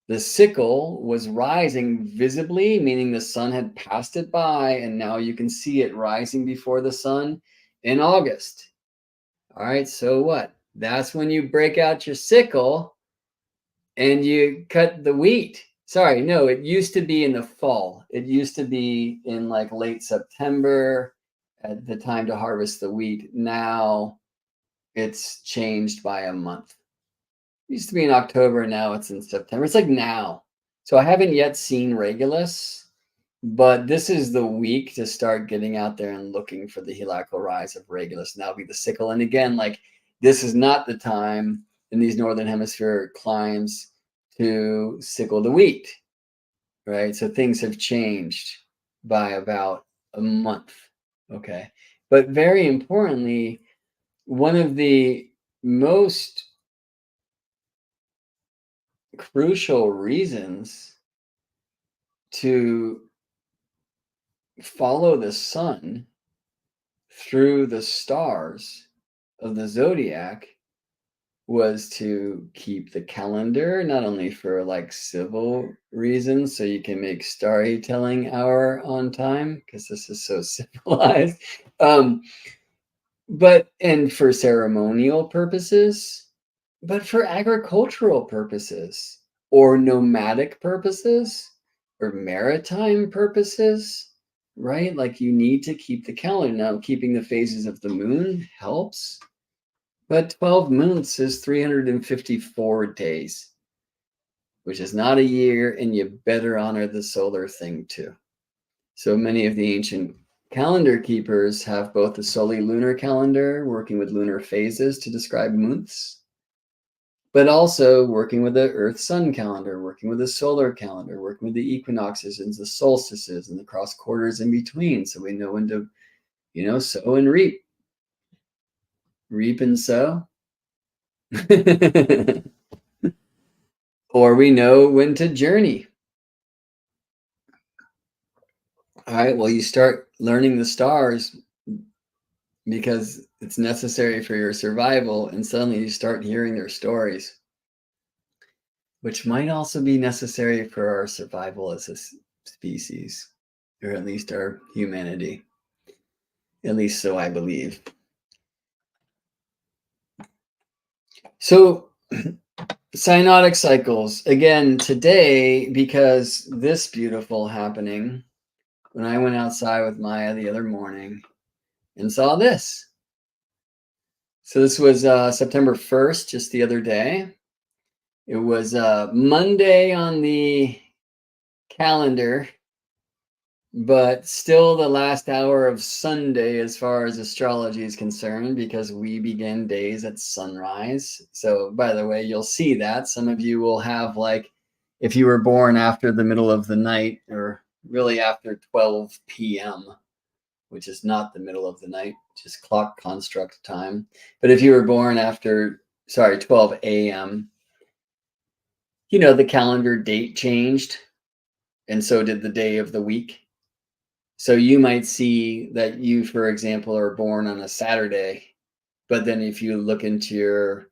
the sickle was rising visibly, meaning the sun had passed it by, and now you can see it rising before the sun in August. All right, so what? That's when you break out your sickle and you cut the wheat. Sorry, no, it used to be in the fall. It used to be in like late September at the time to harvest the wheat. Now it's changed by a month. It used to be in October, now it's in September. It's like now. So I haven't yet seen Regulus, but this is the week to start getting out there and looking for the heliacal rise of Regulus. And that'll be the sickle. And again, like, this is not the time in these northern hemisphere climes to sickle the wheat, right? So things have changed by about a month. Okay. But very importantly, one of the most crucial reasons to follow the sun through the stars of the zodiac was to keep the calendar, not only for like civil reasons, so you can make StarryTelling hour on time, because this is so civilized, but and for ceremonial purposes, but for agricultural purposes, or nomadic purposes, or maritime purposes, right? Like, you need to keep the calendar. Now, keeping the phases of the moon helps, but 12 months is 354 days, which is not a year, and you better honor the solar thing too. So many of the ancient calendar keepers have both the lunar calendar, working with lunar phases to describe months, but also working with the Earth-Sun calendar, working with the solar calendar, working with the equinoxes and the solstices and the cross quarters in between, so we know when to, you know, sow and reap. Reap and sow. Or we know when to journey. All right, well, you start learning the stars because it's necessary for your survival, and suddenly you start hearing their stories. which might also be necessary for our survival as a species, or at least our humanity. At least so I believe. So Synodic cycles, again, today, because this beautiful happening, when I went outside with Maya the other morning and saw this. So this was September 1st, just the other day. It was Monday on the calendar, but still the last hour of Sunday as far as astrology is concerned, because we begin days at sunrise. So by the way, you'll see that some of you will have, like, if you were born after the middle of the night, or really after 12 p.m., which is not the middle of the night, just clock construct time. But if you were born after, 12 a.m., you know, the calendar date changed, and so did the day of the week. So you might see that you, for example, are born on a Saturday, but then if you look into your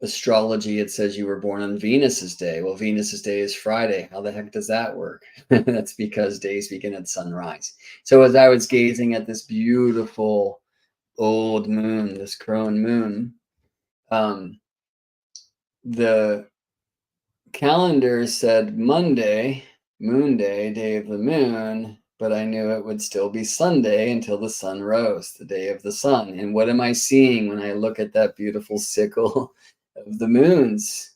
astrology, it says you were born on Venus's day. Well, Venus's day is Friday. How the heck does that work? That's because days begin at sunrise. So as I was gazing at this beautiful old moon, this crone moon, the calendar said Monday, moon day, day of the moon, but I knew it would still be Sunday until the sun rose, the day of the sun. And what am I seeing when I look at that beautiful sickle of the moons?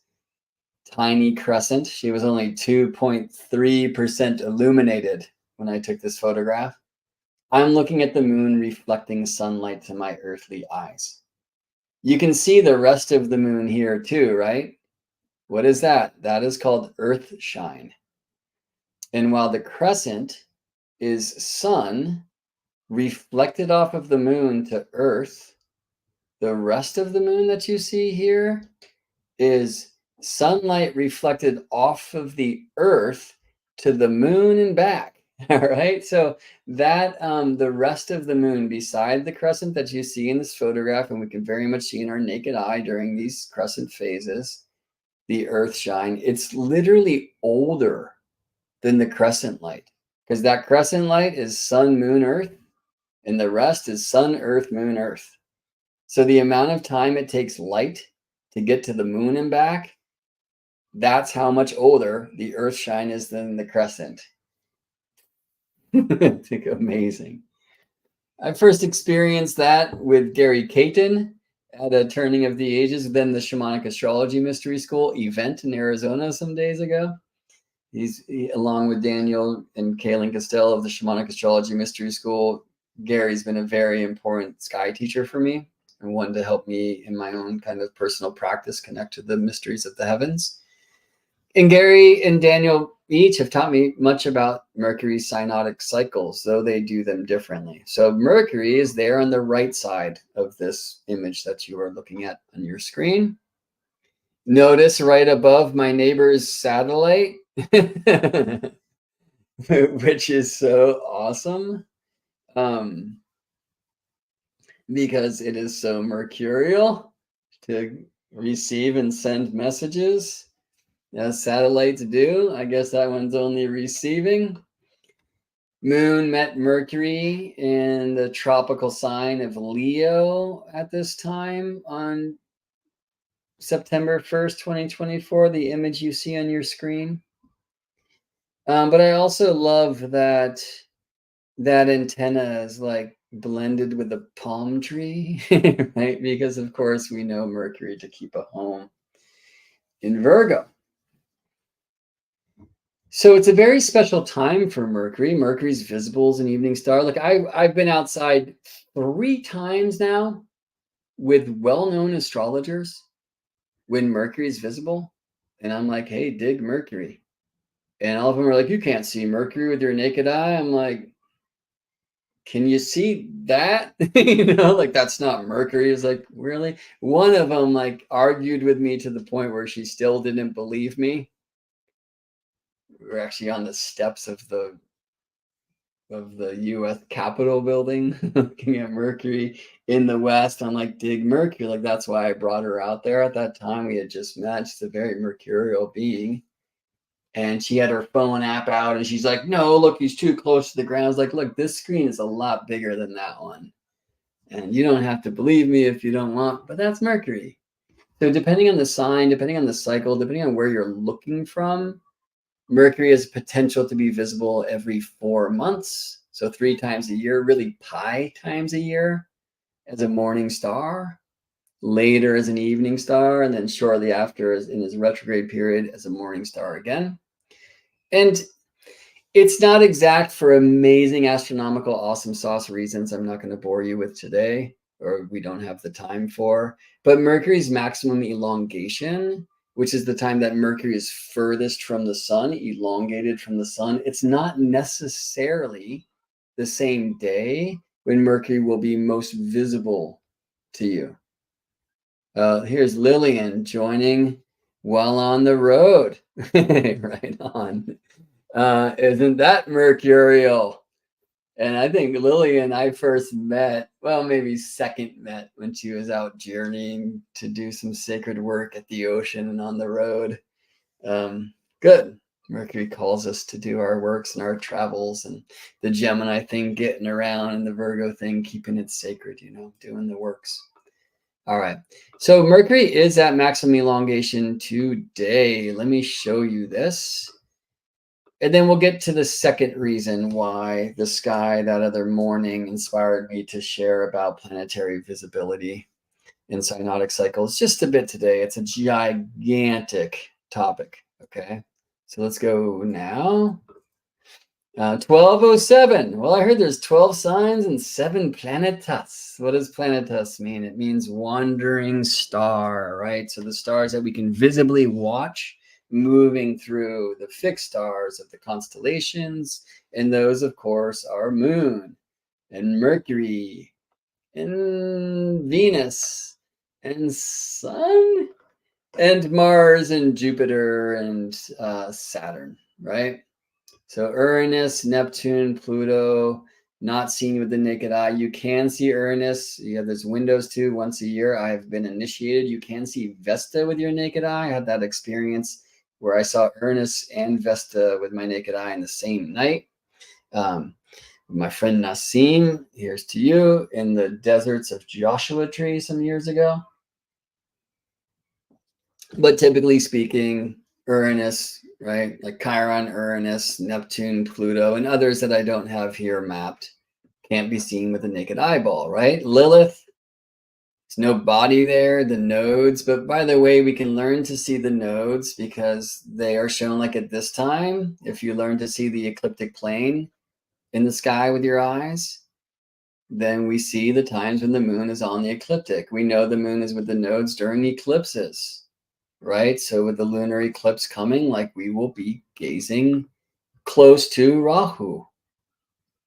Tiny crescent. She was only 2.3% illuminated when I took this photograph. I'm looking at the moon reflecting sunlight to my earthly eyes. You can see the rest of the moon here too, right? What is that? That is called Earthshine. And while the crescent is sun reflected off of the moon to Earth, the rest of the moon that you see here is sunlight reflected off of the Earth to the moon and back. All right, so that the rest of the moon beside the crescent that you see in this photograph, and we can very much see in our naked eye during these crescent phases, the Earthshine, it's literally older than the crescent light, because that crescent light is sun, moon, Earth, and the rest is sun, Earth, moon, Earth. So the amount of time it takes light to get to the moon and back, that's how much older the Earthshine is than the crescent. I think amazing. I first experienced that with Gary Caton at a Turning of the Ages, then the Shamanic Astrology Mystery School event in Arizona some days ago. Along with Daniel and Kaylin Castell of the Shamanic Astrology Mystery School, Gary's been a very important sky teacher for me, and one to help me in my own kind of personal practice connect to the mysteries of the heavens. And Gary and Daniel each have taught me much about Mercury's synodic cycles, though they do them differently. So Mercury is there on the right side of this image that you are looking at on your screen. Notice right above my neighbor's satellite, which is so awesome, because it is so mercurial to receive and send messages, as satellites do. I guess that one's only receiving. Moon met Mercury in the tropical sign of Leo at this time on September 1st, 2024, the image you see on your screen. But I also love that antenna is like blended with a palm tree, right? Because of course we know Mercury to keep a home in Virgo. So it's a very special time for Mercury. Mercury's visible as an evening star. Like I've been outside 3 times now with well-known astrologers when Mercury's visible, and I'm like, hey, dig Mercury. And all of them are like, you can't see Mercury with your naked eye. I'm like, can you see that? You know, like, that's not Mercury. Is like, really? One of them like argued with me to the point where she still didn't believe me. We were actually on the steps of the of the U.S. Capitol building, looking at Mercury in the west. I'm like, dig Mercury. Like, that's why I brought her out there at that time. We had just met. She's a very mercurial being. And she had her phone app out and she's like, no, look, he's too close to the ground. I was like, look, this screen is a lot bigger than that one. And you don't have to believe me if you don't want, but that's Mercury. So depending on the sign, depending on the cycle, depending on where you're looking from, Mercury has potential to be visible every 4 months. So 3 times a year, really pi times a year as a morning star, later as an evening star, and then shortly after as in his retrograde period as a morning star again. And it's not exact for amazing astronomical awesome sauce reasons I'm not going to bore you with today, or we don't have the time for. But Mercury's maximum elongation, which is the time that Mercury is furthest from the sun, elongated from the sun, it's not necessarily the same day when Mercury will be most visible to you. Here's Lillian joining while on the road. Right on. Isn't that mercurial? And I think Lillian, I first met, well, maybe second met when she was out journeying to do some sacred work at the ocean and on the road. Good. Mercury calls us to do our works and our travels, and the Gemini thing getting around and the Virgo thing keeping it sacred, you know, doing the works. All right. So Mercury is at maximum elongation today. Let me show you this. And then we'll get to the second reason why the sky that other morning inspired me to share about planetary visibility in synodic cycles just a bit today. It's a gigantic topic. Okay. So let's go now. 1207. Well, I heard there's 12 signs and 7 planetas. What does planetas mean? It means wandering star, right? So the stars that we can visibly watch moving through the fixed stars of the constellations. And those, of course, are Moon and Mercury and Venus and Sun and Mars and Jupiter and Saturn, right? So Uranus, Neptune, Pluto, not seen with the naked eye. You can see Uranus. You have those windows too. Once a year, I have been initiated. You can see Vesta with your naked eye. I had that experience where I saw Uranus and Vesta with my naked eye in the same night. My friend Nassim, here's to you, in the deserts of Joshua Tree some years ago. But typically speaking, Uranus, right? Like Chiron, Uranus, Neptune, Pluto, and others that I don't have here mapped can't be seen with the naked eyeball, right? Lilith, there's no body there, the nodes. But by the way, we can learn to see the nodes because they are shown like at this time. If you learn to see the ecliptic plane in the sky with your eyes, then we see the times when the moon is on the ecliptic. We know the moon is with the nodes during eclipses, right? So with the lunar eclipse coming, like we will be gazing close to Rahu,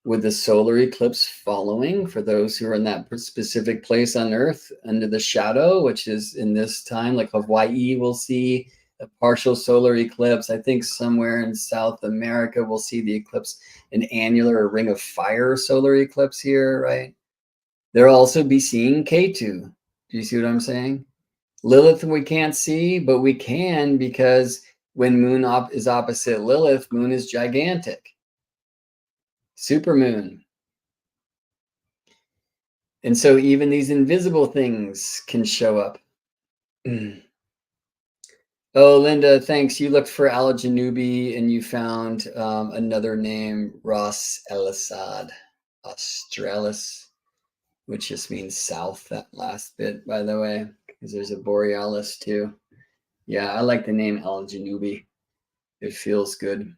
with the solar eclipse following for those who are in that specific place on Earth under the shadow, which is in this time, like Hawaii will see a partial solar eclipse. I think somewhere in South America we'll see the eclipse, an annular or ring of fire solar eclipse here, right? There'll also be seeing Ketu. Do you see what I'm saying? Lilith we can't see, but we can because when moon is opposite Lilith, moon is gigantic. Supermoon. And so even these invisible things can show up. Oh, Linda, thanks. You looked for Al Janubi and you found another name, Ross Elisad Australis, which just means south, that last bit, by the way, because there's a Borealis too. Yeah, I like the name Al Janubi. It feels good.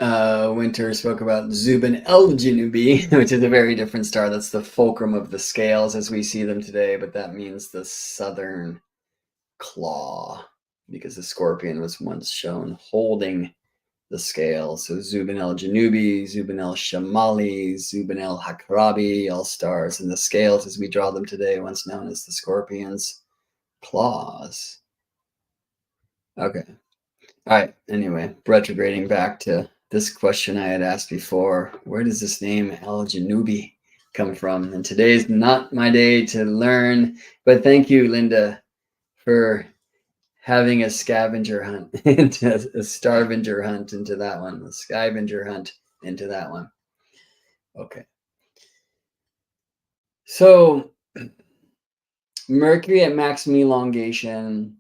Winter spoke about Zubin El Janubi, which is a very different star. That's the fulcrum of the scales as we see them today, but that means the southern claw, because the scorpion was once shown holding the scales. So Zubin El Janubi, Zubin El Shamali, Zubin El Hakrabi, all stars, and the scales as we draw them today, once known as the scorpion's claws. Okay. All right. Anyway, retrograding back to this question I had asked before. Where does this name Al-Janubi come from? And today's not my day to learn, but thank you, Linda, for having a scavenger hunt, into a starvenger hunt into that one, a scavenger hunt into that one. Okay. So Mercury at maximum elongation,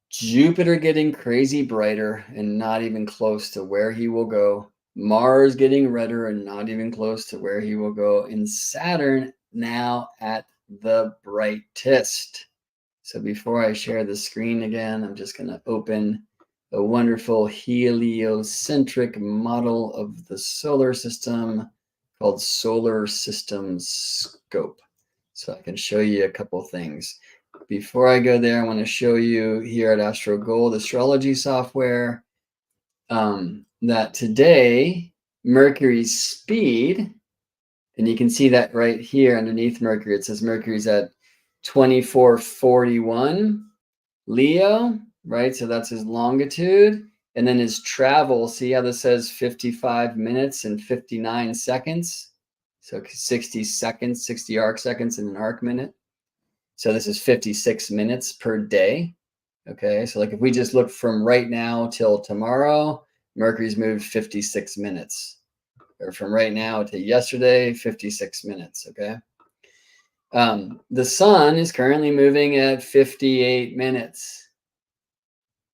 Jupiter getting crazy brighter and not even close to where he will go. Mars getting redder and not even close to where he will go. And Saturn now at the brightest. So before I share the screen again, I'm just going to open a wonderful heliocentric model of the solar system called Solar System Scope. So I can show you a couple things. Before I go there, I want to show you here at Astro Gold astrology software that today Mercury's speed, and you can see that right here underneath Mercury, it says Mercury's at 2441 Leo, right? So that's his longitude. And then his travel, see how this says 55 minutes and 59 seconds? So 60 seconds, 60 arc seconds in an arc minute. So this is 56 minutes per day. Okay, so like if we just look from right now till tomorrow, Mercury's moved 56 minutes. Or from right now to yesterday, 56 minutes, okay? The sun is currently moving at 58 minutes.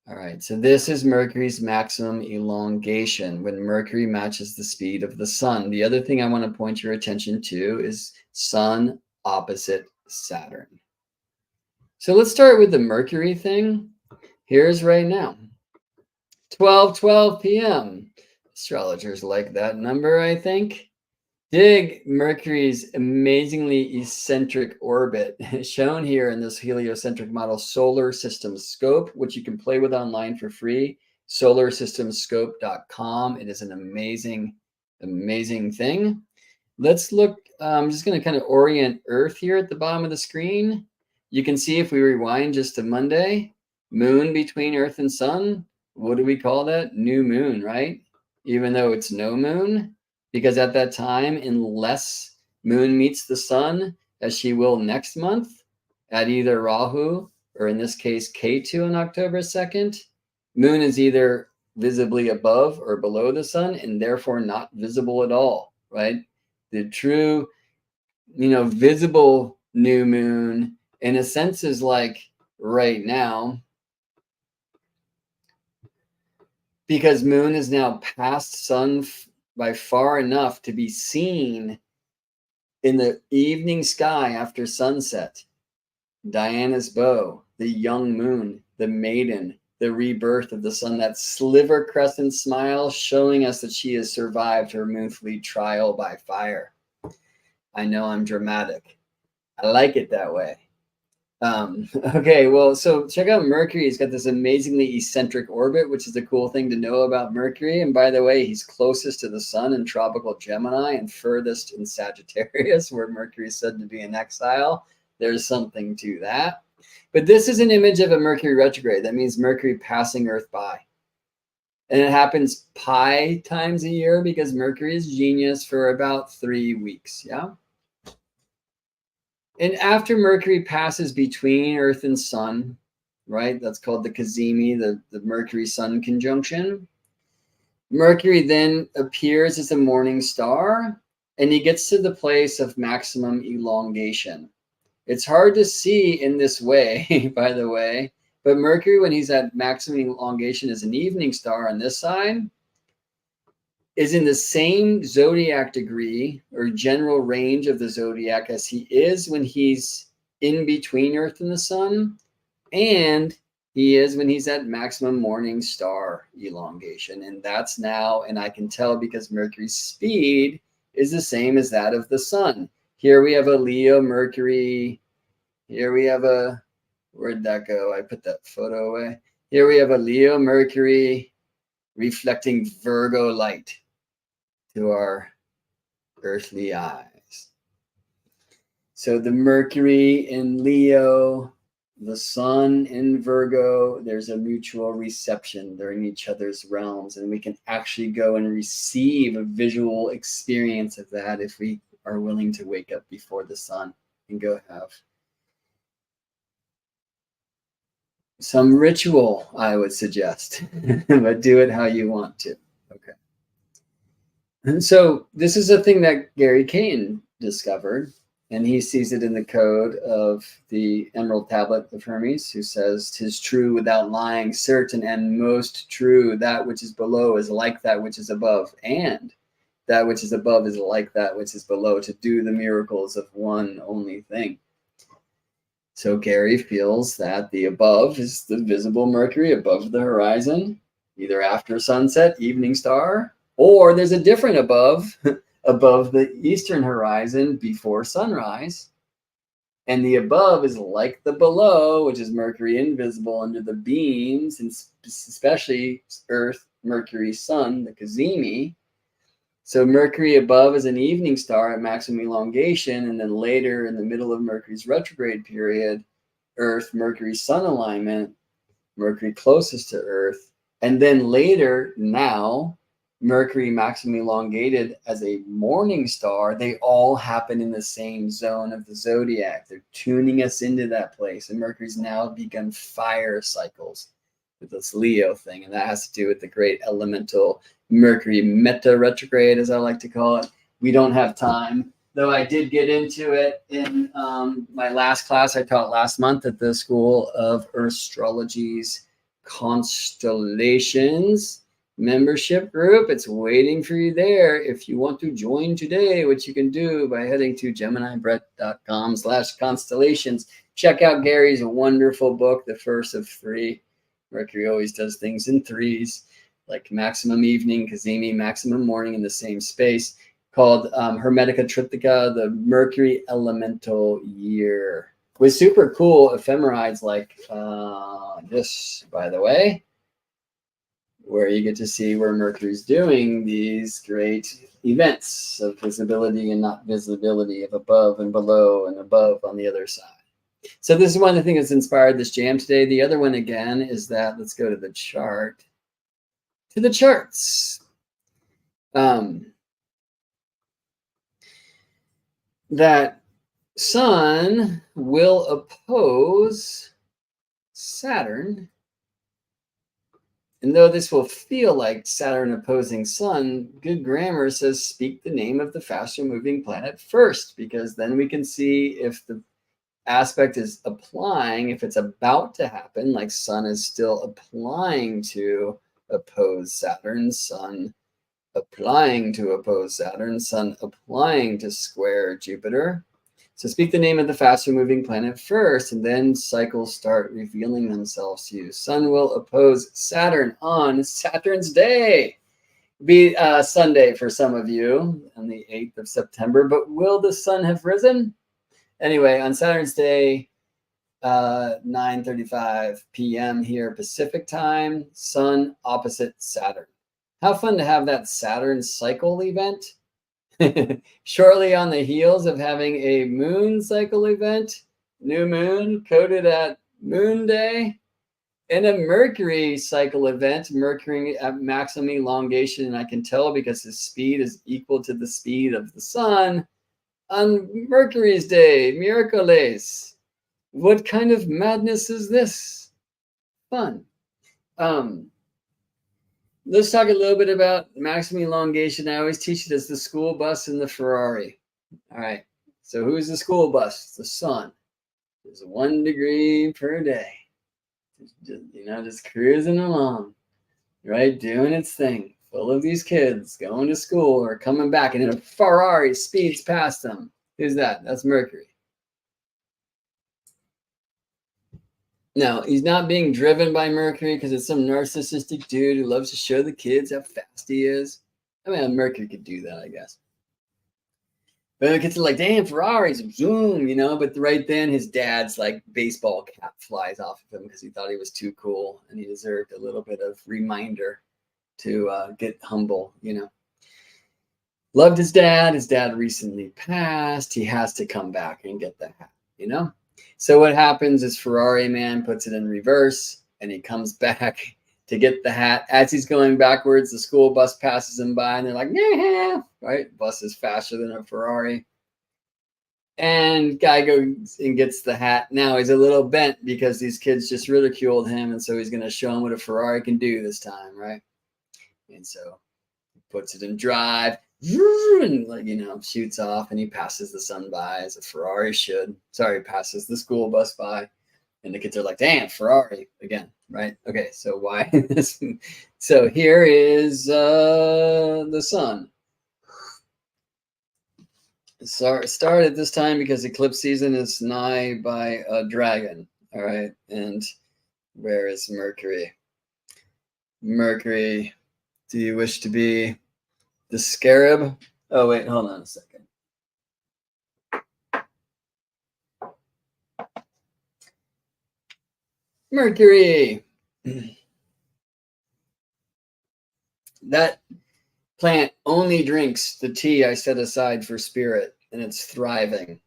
All right, so this is Mercury's maximum elongation when Mercury matches the speed of the sun. The other thing I want to point your attention to is sun opposite Saturn. So let's start with the Mercury thing. Here's right now, 12:12 p.m. Astrologers like that number, I think. Dig Mercury's amazingly eccentric orbit, shown here in this heliocentric model solar system scope, which you can play with online for free, solarsystemscope.com. It is an amazing, amazing thing. Let's look, I'm just going to kind of orient Earth here at the bottom of the screen. You can see if we rewind just to Monday, moon between Earth and sun, what do we call that? New moon, right? Even though it's no moon. Because at that time, unless moon meets the sun, as she will next month, at either Rahu, or in this case, Ketu on October 2nd, moon is either visibly above or below the sun, and therefore not visible at all, right? The true, visible new moon, in a sense, is like right now, because moon is now past sun by far enough to be seen in the evening sky after sunset. Diana's bow, the young moon, the maiden, the rebirth of the sun, that sliver crescent smile showing us that she has survived her monthly trial by fire. I know I'm dramatic. I like it that way. Okay, well, so check out Mercury. He's got this amazingly eccentric orbit, which is a cool thing to know about Mercury. And by the way, he's closest to the sun in tropical Gemini and furthest in Sagittarius, where Mercury is said to be in exile. There's something to that. But this is an image of a Mercury retrograde. That means Mercury passing Earth by. And it happens pi times a year because Mercury is genius for about 3 weeks, yeah? And after Mercury passes between Earth and Sun, right? That's called the cazimi, the Mercury-Sun conjunction. Mercury then appears as a morning star, and he gets to the place of maximum elongation. It's hard to see in this way, by the way, but Mercury, when he's at maximum elongation as an evening star on this side, is in the same zodiac degree or general range of the zodiac as he is when he's in between Earth and the sun, and he is when he's at maximum morning star elongation. And that's now, and I can tell because Mercury's speed is the same as that of the sun. Here we have a Leo Mercury. Here we have a, where'd that go? I put that photo away. Here we have a Leo Mercury reflecting Virgo light to our earthly eyes. So the Mercury in Leo the sun in Virgo, there's a mutual reception. They're in each other's realms, and we can actually go and receive a visual experience of that if we are willing to wake up before the sun and go have some ritual, I would suggest, but do it how you want to. Okay. And so this is a thing that Gary Kane discovered, and he sees it in the code of the Emerald Tablet of Hermes, who says, "'Tis true without lying, certain and most true, that which is below is like that which is above, and that which is above is like that which is below, to do the miracles of one only thing." So Gary feels that the above is the visible Mercury above the horizon, either after sunset, evening star, or there's a different above, above the eastern horizon before sunrise. And the above is like the below, which is Mercury invisible under the beams, and especially Earth, Mercury, Sun, the cazimi. So Mercury above is an evening star at maximum elongation, and then later in the middle of Mercury's retrograde period, Earth, Mercury, Sun alignment, Mercury closest to Earth, and then later now, Mercury maximum elongated as a morning star. They all happen in the same zone of the zodiac. They're tuning us into that place, and Mercury's now begun fire cycles with this Leo thing, and that has to do with the great elemental Mercury meta retrograde, as I like to call it. We don't have time, though I did get into it in my last class I taught last month at the School of Astrology's Constellations membership group. It's waiting for you there if you want to join today, which you can do by heading to geminibrett.com/constellations. Check out Gary's wonderful book, the first of 3. Mercury always does things in 3s, like maximum evening, cazimi, maximum morning in the same space, called Hermetica Triptycha, the Mercury elemental year, with super cool ephemerides like this, by the way, where you get to see where Mercury's doing these great events of visibility and not visibility, of above and below and above on the other side. So this is one of the things that's inspired this jam today. The other one, again, is that, let's go to the chart, to the charts. That Sun will oppose Saturn. And though this will feel like Saturn opposing Sun, good grammar says speak the name of the faster moving planet first, because then we can see if the aspect is applying, if it's about to happen, like Sun is still applying to oppose Saturn, Sun applying to oppose Saturn, Sun applying to square Jupiter. So speak the name of the faster moving planet first, and then cycles start revealing themselves to you. Sun will oppose Saturn on Saturn's day. Be Sunday for some of you on the 8th of September, but will the sun have risen? Anyway, on Saturn's day, 9:35 p.m. here Pacific time, Sun opposite Saturn. How fun to have that Saturn cycle event. Shortly on the heels of having a moon cycle event, new moon coded at Moon Day, and a Mercury cycle event, Mercury at maximum elongation, and I can tell because his speed is equal to the speed of the sun on Mercury's day, miércoles. What kind of madness is this? Fun. Let's talk a little bit about maximum elongation. I always teach it as the school bus and the Ferrari. All right. So who's the school bus? It's the sun. It's 1 degree per day. Just cruising along, right? Doing its thing. Full of these kids going to school or coming back, and then a Ferrari speeds past them. Who's that? That's Mercury. Now, he's not being driven by Mercury because it's some narcissistic dude who loves to show the kids how fast he is. I mean, Mercury could do that, I guess. But it gets to like, damn, Ferraris, zoom, but right then his dad's like baseball cap flies off of him because he thought he was too cool and he deserved a little bit of reminder to get humble, Loved his dad. His dad recently passed. He has to come back and get the hat, So what happens is Ferrari man puts it in reverse and he comes back to get the hat. As he's going backwards, the school bus passes him by and they're like, yeah, right? Bus is faster than a Ferrari. And guy goes and gets the hat. Now he's a little bent because these kids just ridiculed him. And so he's going to show him what a Ferrari can do this time, right? And so he puts it in drive and, like, shoots off, and he passes the sun by as a Ferrari should. Sorry, passes the school bus by. And the kids are like, damn, Ferrari again, right? Okay, so why this? So here is the sun. Started this time because eclipse season is nigh by a dragon. All right. And where is Mercury? Mercury, do you wish to be the scarab? Oh, wait, hold on a second. Mercury. That plant only drinks the tea I set aside for spirit, and it's thriving.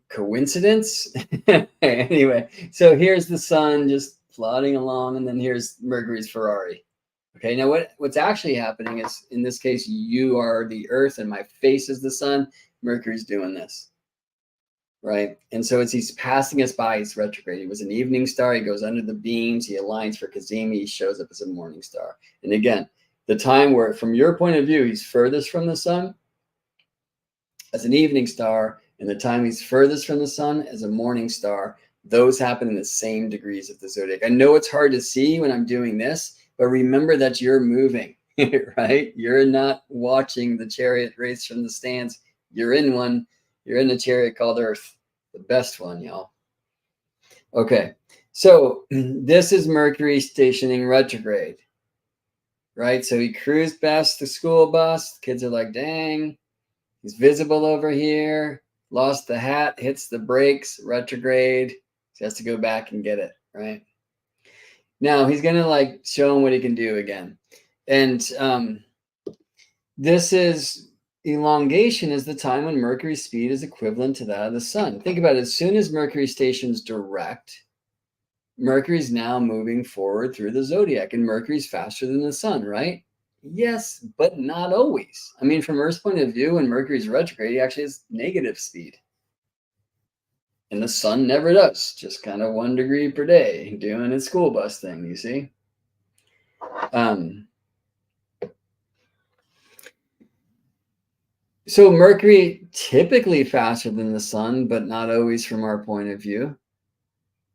Coincidence? Anyway, so here's the sun just plodding along, and then here's Mercury's Ferrari. Okay, now what's actually happening is, in this case, you are the Earth and my face is the sun. Mercury's doing this, right? And so as he's passing us by, he's retrograde. He was an evening star. He goes under the beams. He aligns for Kazemi. He shows up as a morning star. And again, the time where, from your point of view, he's furthest from the sun as an evening star, and the time he's furthest from the sun as a morning star, those happen in the same degrees of the zodiac. I know it's hard to see when I'm doing this, but remember that you're moving, right? You're not watching the chariot race from the stands. You're in one. You're in a chariot called Earth, the best one, y'all. Okay, so this is Mercury stationing retrograde, right? So he cruised past the school bus. The kids are like, dang, he's visible over here. Lost the hat, hits the brakes, retrograde. He has to go back and get it, right? Now he's going to show him what he can do again. And this is elongation, is the time when Mercury's speed is equivalent to that of the sun. Think about it. As soon as Mercury stations direct, Mercury's now moving forward through the zodiac, and Mercury's faster than the sun, right? Yes, but not always. I mean, from Earth's point of view, when Mercury's retrograde, he actually has negative speed. And the sun never does, just kind of 1 degree per day, doing its school bus thing, you see? So Mercury typically faster than the sun, but not always from our point of view,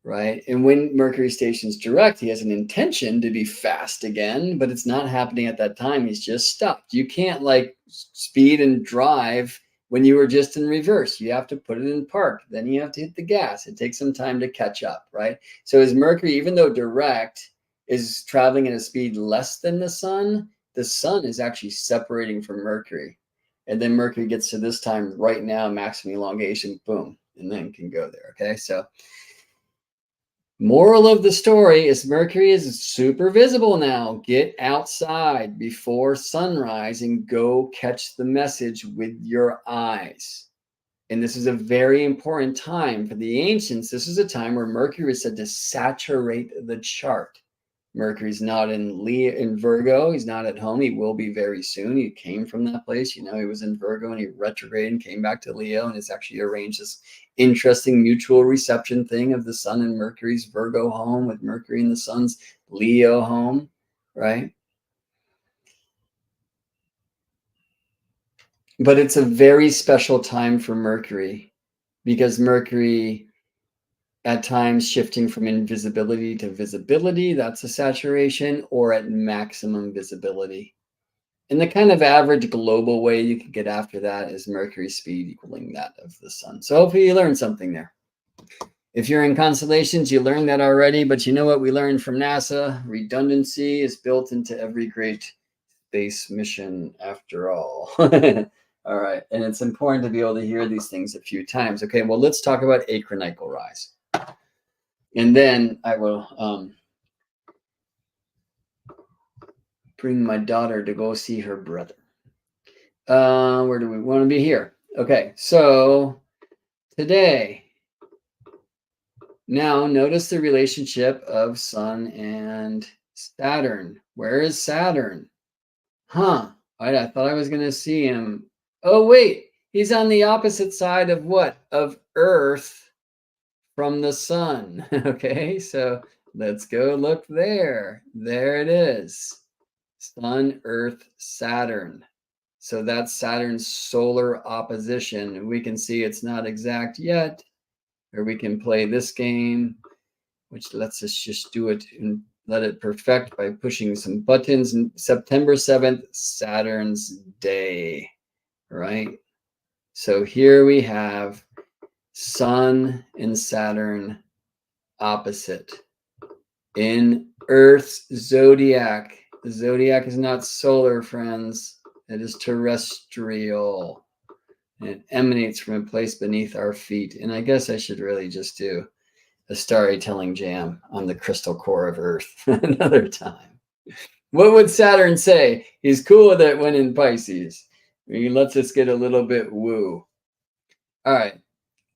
right? And when Mercury stations direct, he has an intention to be fast again, but it's not happening at that time. He's just stopped. You can't speed and drive when you were just in reverse. You have to put it in park. Then you have to hit the gas. It takes some time to catch up, right? So as Mercury, even though direct, is traveling at a speed less than the sun is actually separating from Mercury. And then Mercury gets to this time right now, maximum elongation, boom, and then can go there, okay? So moral of the story is Mercury is super visible now. Get outside before sunrise and go catch the message with your eyes. And this is a very important time for the ancients. This is a time where Mercury is said to saturate the chart. Mercury's not in Virgo. He's not at home. He will be very soon. He came from that place. He was in Virgo and he retrograded and came back to Leo, and it's actually arranged this interesting mutual reception thing of the sun and Mercury's Virgo home with Mercury and the sun's Leo home, right? But it's a very special time for Mercury because Mercury at times shifting from invisibility to visibility, that's a saturation, or at maximum visibility. And the kind of average global way you can get after that is Mercury speed equaling that of the sun. So hopefully you learned something there. If you're in constellations, you learned that already, but you know what we learned from NASA? Redundancy is built into every great space mission after all. All right, and it's important to be able to hear these things a few times. Okay, well, let's talk about acronychal rise. And then I will bring my daughter to go see her brother. Where do we want to be here? Okay, so today Now, notice the relationship of Sun and Saturn. Where is Saturn? Huh. I thought I was going to see him. Oh, wait. He's on the opposite side of what? Of Earth from the Sun. Okay, so let's go look there. There it is. Sun, Earth, Saturn. So that's Saturn's solar opposition. We can see it's not exact yet, or we can play this game, which lets us just do it and let it perfect by pushing some buttons. September 7th, Saturn's day, right? So here we have Sun and Saturn opposite in Earth's zodiac. The zodiac is not solar, friends. It is terrestrial. And it emanates from a place beneath our feet. And I guess I should really just do a StarryTelling jam on the crystal core of Earth another time. What would Saturn say? He's cool with it when in Pisces. He lets us get a little bit woo. All right.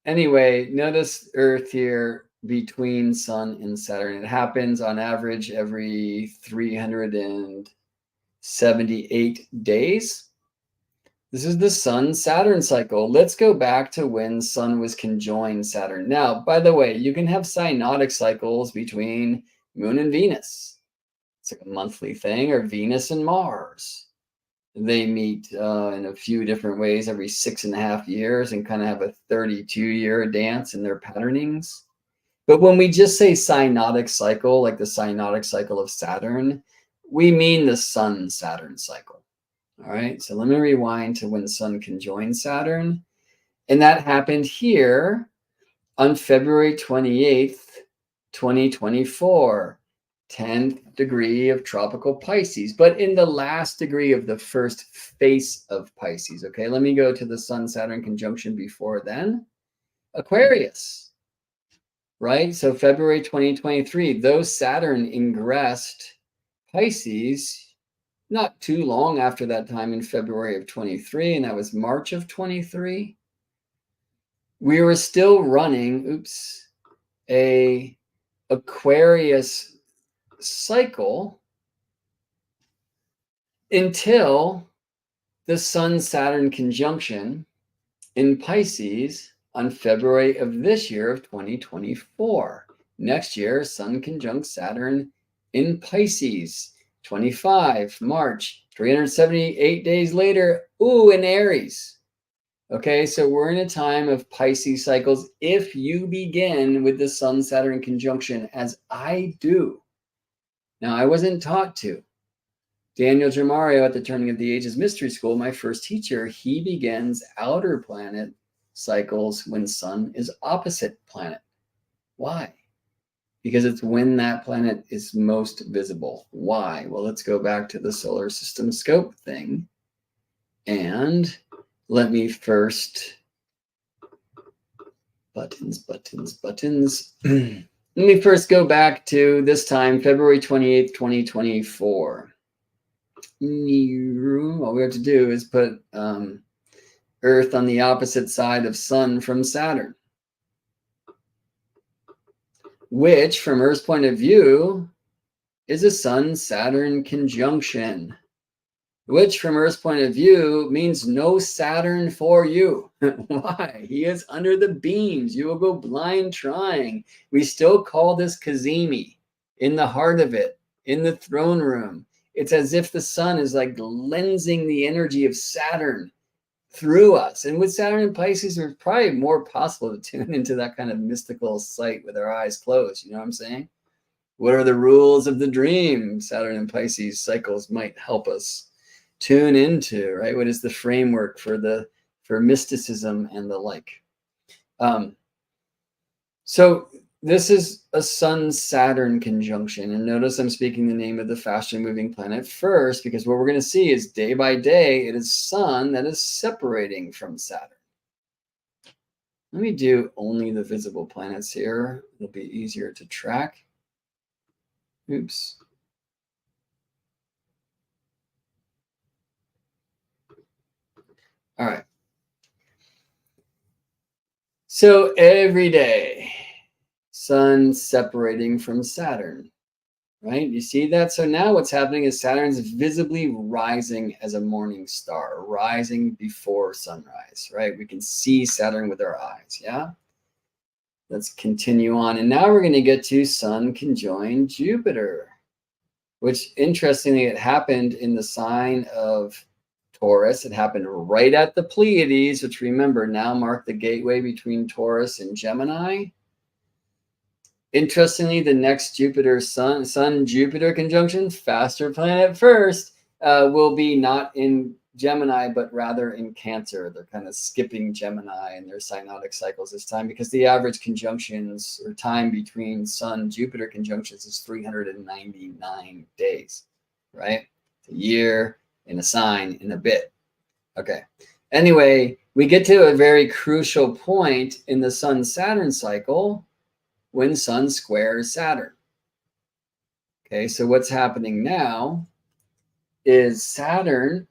Anyway, notice Earth here between Sun and Saturn. It happens on average every 378 days. This is the Sun-Saturn cycle. Let's go back to when Sun was conjoined Saturn. Now, by the way, you can have synodic cycles between Moon and Venus. It's like a monthly thing, or Venus and Mars. They meet in a few different ways every 6.5 years and kind of have a 32-year dance in their patternings. But when we just say synodic cycle, like the synodic cycle of Saturn, we mean the Sun-Saturn cycle. All right, so let me rewind to when Sun conjoined Saturn. And that happened here on February 28th, 2024, 10th degree of tropical Pisces, but in the last degree of the first face of Pisces. Okay, let me go to the Sun-Saturn conjunction before then. Aquarius, right? So February 2023, though Saturn ingressed Pisces, not too long after that time in February of 23, and that was March of 23, we were still running, a Aquarius cycle until the Sun-Saturn conjunction in Pisces on February of this year of 2024. Next year, Sun conjunct Saturn in Pisces. 25 March, 378 days later, in Aries. Okay, so we're in a time of Pisces cycles. If you begin with the Sun-Saturn conjunction, as I do. Now, I wasn't taught to. Daniel Germario at the Turning of the Ages Mystery School, my first teacher, he begins outer planet cycles when Sun is opposite planet. Why? Because it's when that planet is most visible. Why? Well, let's go back to the solar system scope thing. And let me first, buttons. Let me first go back to this time, February 28th, 2024. All we have to do is put Earth on the opposite side of Sun from Saturn, which from Earth's point of view is a Sun-Saturn conjunction, which from Earth's point of view means no Saturn for you. Why? He is under the beams. You will go blind trying. We still call this Kazemi, in the heart of it, in the throne room. It's as if the Sun is like lensing the energy of Saturn through us. And with Saturn and Pisces, it's probably more possible to tune into that kind of mystical sight with our eyes closed. You know what I'm saying? What are the rules of the dream? Saturn and Pisces cycles might help us tune into, right? What is the framework for mysticism and the like? So this is a Sun-Saturn conjunction. And notice I'm speaking the name of the faster moving planet first, because what we're going to see is day by day, it is Sun that is separating from Saturn. Let me do only the visible planets here. It'll be easier to track. Oops. All right. So every day, Sun separating from Saturn, right? You see that? So now what's happening is Saturn's visibly rising as a morning star, rising before sunrise, right? We can see Saturn with our eyes, yeah? Let's continue on. And now we're going to get to Sun conjoined Jupiter, which interestingly, it happened in the sign of Taurus. It happened right at the Pleiades, which remember now mark the gateway between Taurus and Gemini. Interestingly, the next Jupiter Sun Jupiter conjunction, faster planet first, will be not in Gemini, but rather in Cancer. They're kind of skipping Gemini in their synodic cycles this time because the average conjunctions or time between Sun Jupiter conjunctions is 399 days, right? It's a year in a sign in a bit. Okay. Anyway, we get to a very crucial point in the Sun Saturn cycle when Sun squares Saturn. Okay, so what's happening now is Saturn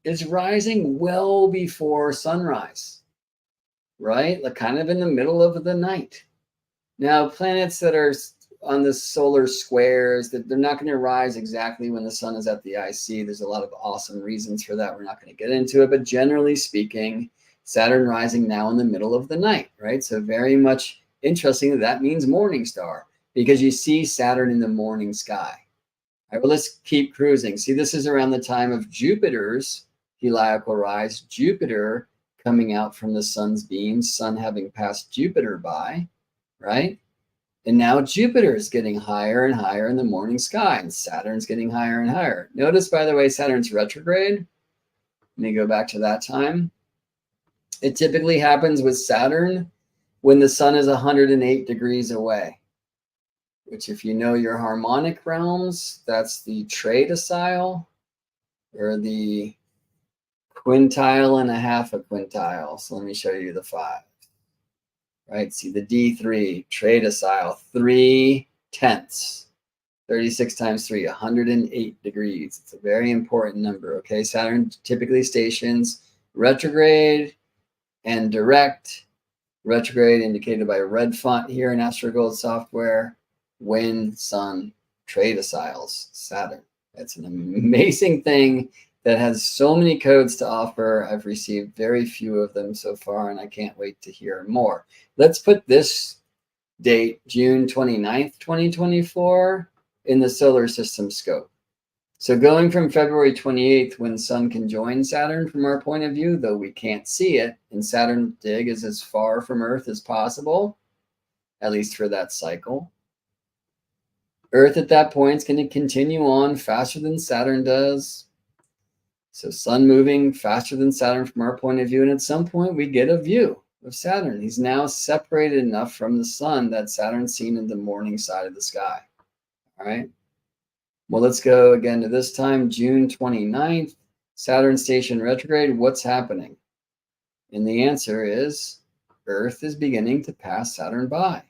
is rising well before sunrise, right? Like kind of in the middle of the night. Now, planets that are on the solar squares, that they're not going to rise exactly when the sun is at the IC. There's a lot of awesome reasons for that. We're not going to get into it, but generally speaking, Saturn rising now in the middle of the night, right? So very much interesting that means morning star because you see Saturn in the morning sky. All right, well, let's keep cruising. See, this is around the time of Jupiter's heliacal rise, Jupiter coming out from the sun's beams, sun having passed Jupiter by, right? And now Jupiter is getting higher and higher in the morning sky, and Saturn's getting higher and higher. Notice, by the way, Saturn's retrograde. Let me go back to that time. It typically happens with Saturn when the sun is 108 degrees away, which if you know your harmonic realms, that's the tradecile or the quintile and a half a quintile. So let me show you the 5. Right, see the D3, tradecile, 3/10. 36 times 3, 108 degrees. It's a very important number, okay? Saturn typically stations retrograde and direct. Retrograde indicated by a red font here in AstroGold software. When Sun tradeciles Saturn. That's an amazing thing that has so many codes to offer. I've received very few of them so far, and I can't wait to hear more. Let's put this date, June 29th, 2024, in the solar system scope. So going from February 28th, when Sun conjoin Saturn from our point of view, though we can't see it, and Saturn dig is as far from Earth as possible, at least for that cycle. Earth at that point is going to continue on faster than Saturn does. So Sun moving faster than Saturn from our point of view. And at some point we get a view of Saturn. He's now separated enough from the sun that Saturn's seen in the morning side of the sky. All right. Well, let's go again to this time, June 29th, Saturn station retrograde. What's happening? And the answer is Earth is beginning to pass Saturn by.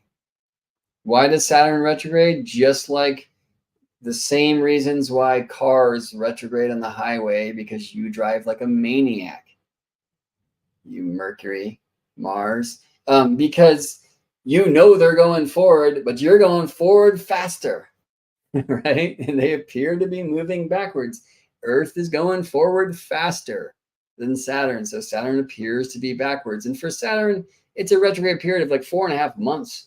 Why does Saturn retrograde? Just like the same reasons why cars retrograde on the highway, because you drive like a maniac. You Mercury, Mars, because you know they're going forward, but you're going forward faster, right? And they appear to be moving backwards. Earth is going forward faster than Saturn. So Saturn appears to be backwards. And for Saturn, it's a retrograde period of like 4.5 months.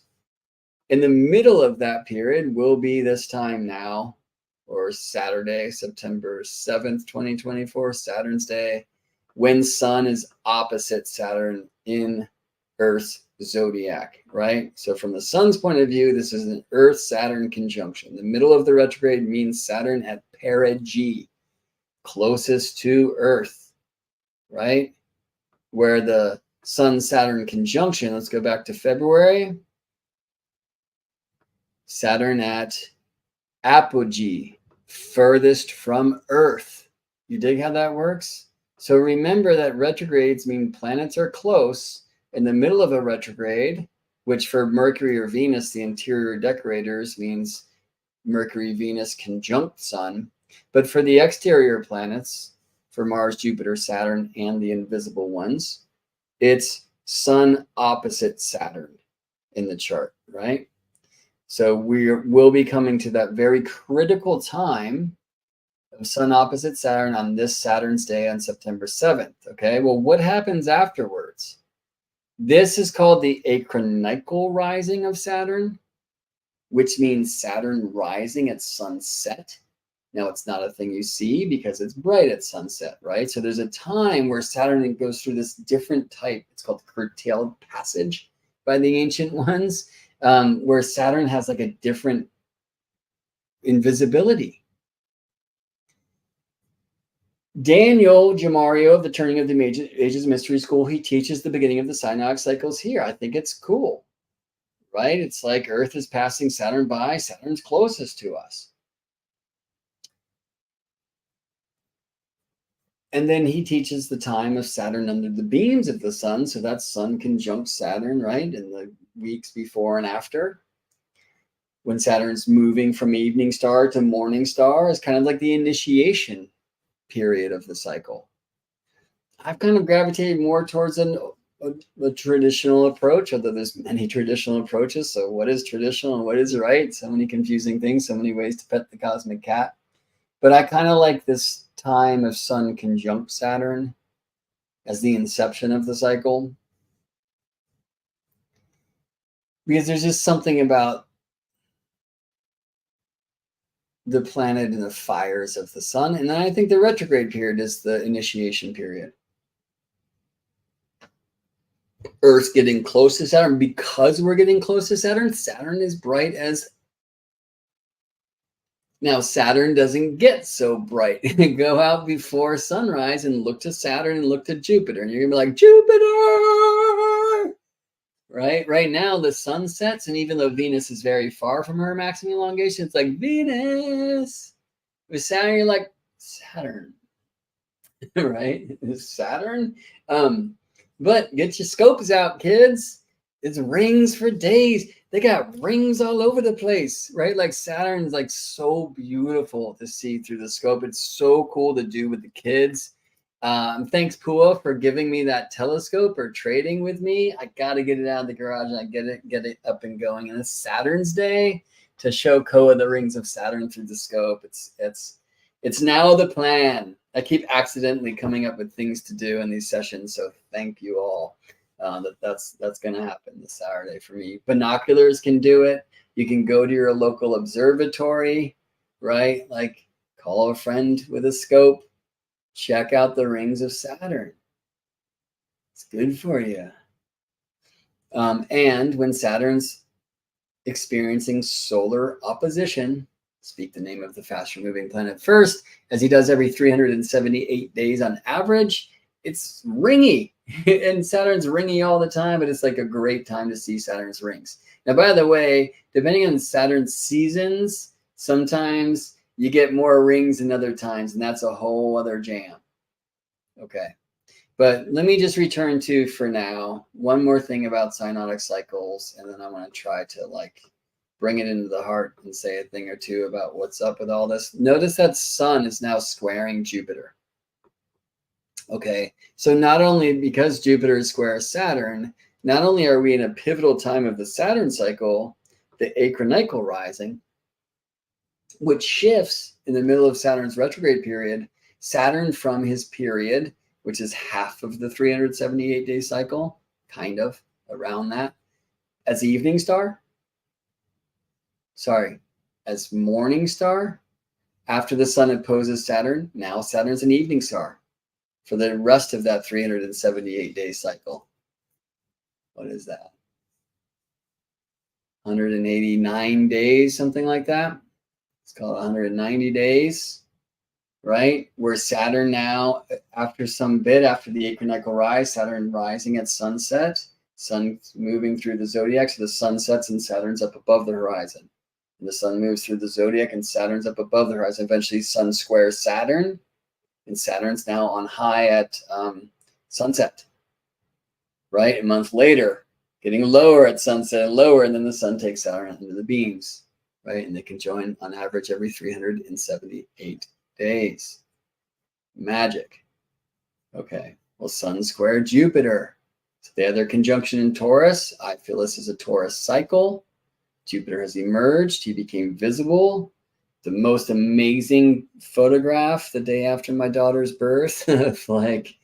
In the middle of that period will be this time now, or Saturday, September 7th, 2024, Saturn's Day, when Sun is opposite Saturn in Earth's zodiac, right? So from the Sun's point of view, this is an Earth-Saturn conjunction. The middle of the retrograde means Saturn at perigee, closest to Earth, right? Where the Sun-Saturn conjunction, let's go back to February, Saturn at apogee, furthest from Earth. You dig how that works? So remember that retrogrades mean planets are close in the middle of a retrograde, which for Mercury or Venus, the interior decorators, means Mercury, Venus conjunct Sun. But for the exterior planets, for Mars, Jupiter, Saturn, and the invisible ones, it's Sun opposite Saturn in the chart, right? So we'll be coming to that very critical time of Sun opposite Saturn on this Saturn's day on September 7th. Okay, well, what happens afterwards? This is called the acronychal rising of Saturn, which means Saturn rising at sunset. Now, it's not a thing you see because it's bright at sunset, right? So there's a time where Saturn goes through this different type. It's called curtailed passage by the ancient ones, where Saturn has like a different invisibility. Daniel Jamario of the Turning of the Ages Mystery School, he teaches the beginning of the synodic cycles here. I think it's cool, right? It's like Earth is passing Saturn by. Saturn's closest to us. And then he teaches the time of Saturn under the beams of the sun. So that's Sun conjunct Saturn, right? In the weeks before and after. When Saturn's moving from evening star to morning star is kind of like the initiation period of the cycle. I've kind of gravitated more towards a traditional approach, although there's many traditional approaches. So what is traditional and what is right? So many confusing things, so many ways to pet the cosmic cat. But I kind of like this time of Sun conjunct Saturn as the inception of the cycle, because there's just something about the planet and the fires of the sun. And then I think the retrograde period is the initiation period. Earth's getting close to Saturn. Because we're getting close to Saturn, Saturn is bright as... Now, Saturn doesn't get so bright. Go out before sunrise and look to Saturn and look to Jupiter. And you're going to be like, Jupiter! Right? Right now, the sun sets, and even though Venus is very far from her maximum elongation, it's like, Venus! With Saturn, you're like, Saturn. Right? Saturn? But get your scopes out, kids. It's rings for days. They got rings all over the place, right? Like Saturn's like so beautiful to see through the scope. It's so cool to do with the kids. Thanks, Pua, for giving me that telescope or trading with me. I got to get it out of the garage and I get it up and going. And it's Saturn's day to show Koa the rings of Saturn through the scope. It's now the plan. I keep accidentally coming up with things to do in these sessions. So thank you all. That's going to happen this Saturday for me. Binoculars can do it. You can go to your local observatory, right? Like call a friend with a scope. Check out the rings of Saturn. It's good for you. And when Saturn's experiencing solar opposition, speak the name of the faster moving planet first, as he does every 378 days on average, it's ringy. And Saturn's ringy all the time, but it's like a great time to see Saturn's rings. Now, by the way, depending on Saturn's seasons, sometimes you get more rings than other times, and that's a whole other jam. Okay. But let me just return to, for now, one more thing about synodic cycles, and then I want to try to like bring it into the heart and say a thing or two about what's up with all this. Notice that Sun is now squaring Jupiter. Okay, so not only because Jupiter is square Saturn, not only are we in a pivotal time of the Saturn cycle, the acronychal rising, which shifts in the middle of Saturn's retrograde period, Saturn from his period, which is half of the 378-day cycle, kind of around that, as evening star. Sorry, as morning star. After the sun opposes Saturn, now Saturn's an evening star for the rest of that 378-day cycle. What is that? 189 days, something like that. It's called 190 days, right? Where Saturn now, after the equinoctial rise, Saturn rising at sunset, sun moving through the zodiac, so the sun sets and Saturn's up above the horizon. And the sun moves through the zodiac and Saturn's up above the horizon. Eventually, sun squares Saturn, and Saturn's now on high at sunset, right? A month later, getting lower at sunset and lower, and then the sun takes Saturn into the beams, right? And they can join on average every 378 days. Magic. Okay, well, sun square Jupiter. So they have their conjunction in Taurus. I feel this is a Taurus cycle. Jupiter has emerged. He became visible. The most amazing photograph the day after my daughter's birth of like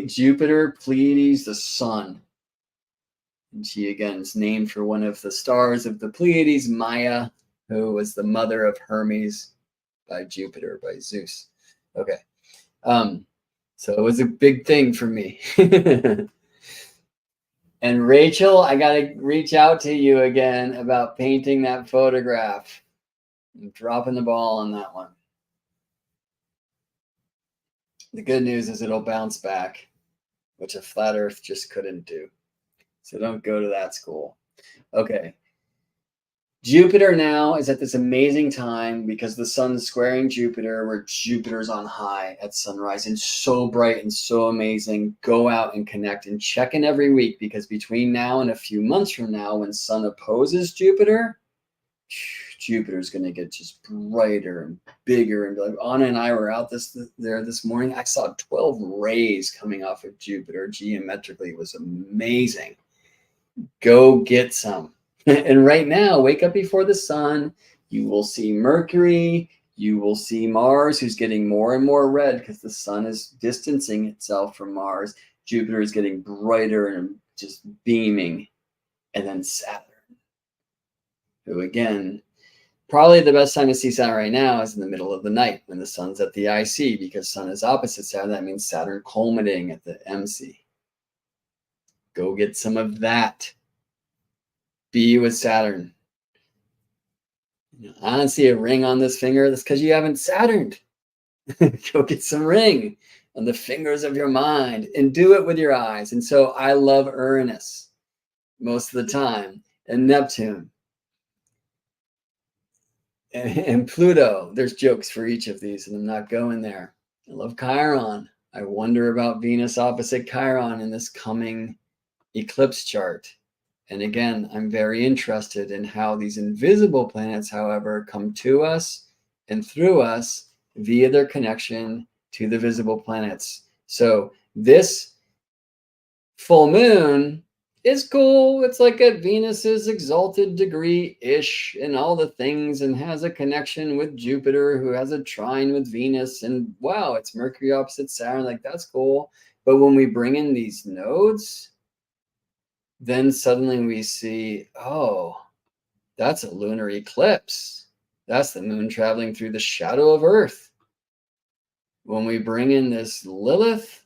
Jupiter, Pleiades, the sun. And she again is named for one of the stars of the Pleiades, Maya, who was the mother of Hermes by Jupiter, by Zeus. Okay. So it was a big thing for me. And Rachel, I got to reach out to you again about painting that photograph. I'm dropping the ball on that one. The good news is it'll bounce back, which a flat earth just couldn't do. So don't go to that school. Okay. Jupiter now is at this amazing time because the sun's squaring Jupiter, where Jupiter's on high at sunrise and so bright and so amazing. Go out and connect and check in every week, because between now and a few months from now, when sun opposes Jupiter, Jupiter's going to get just brighter and bigger. And like Anna and I were out there this morning. I saw 12 rays coming off of Jupiter geometrically. It was amazing. Go get some. And right now, wake up before the sun. You will see Mercury. You will see Mars, who's getting more and more red because the sun is distancing itself from Mars. Jupiter is getting brighter and just beaming. And then Saturn, who again, probably the best time to see Saturn right now is in the middle of the night when the sun's at the IC, because sun is opposite Saturn. That means Saturn culminating at the MC. Go get some of that. Be with Saturn. I don't see a ring on this finger. That's because you haven't Saturned. Go get some ring on the fingers of your mind and do it with your eyes. And so I love Uranus most of the time, and Neptune and Pluto. There's jokes for each of these, and I'm not going there. I love Chiron. I wonder about Venus opposite Chiron in this coming eclipse chart. And again, I'm very interested in how these invisible planets, however, come to us and through us via their connection to the visible planets. So this full moon is cool. It's like at Venus's exalted degree-ish and all the things, and has a connection with Jupiter, who has a trine with Venus. And wow, it's Mercury opposite Saturn. Like, that's cool. But when we bring in these nodes, then suddenly we see, oh, that's a lunar eclipse. That's the moon traveling through the shadow of Earth. When we bring in this Lilith,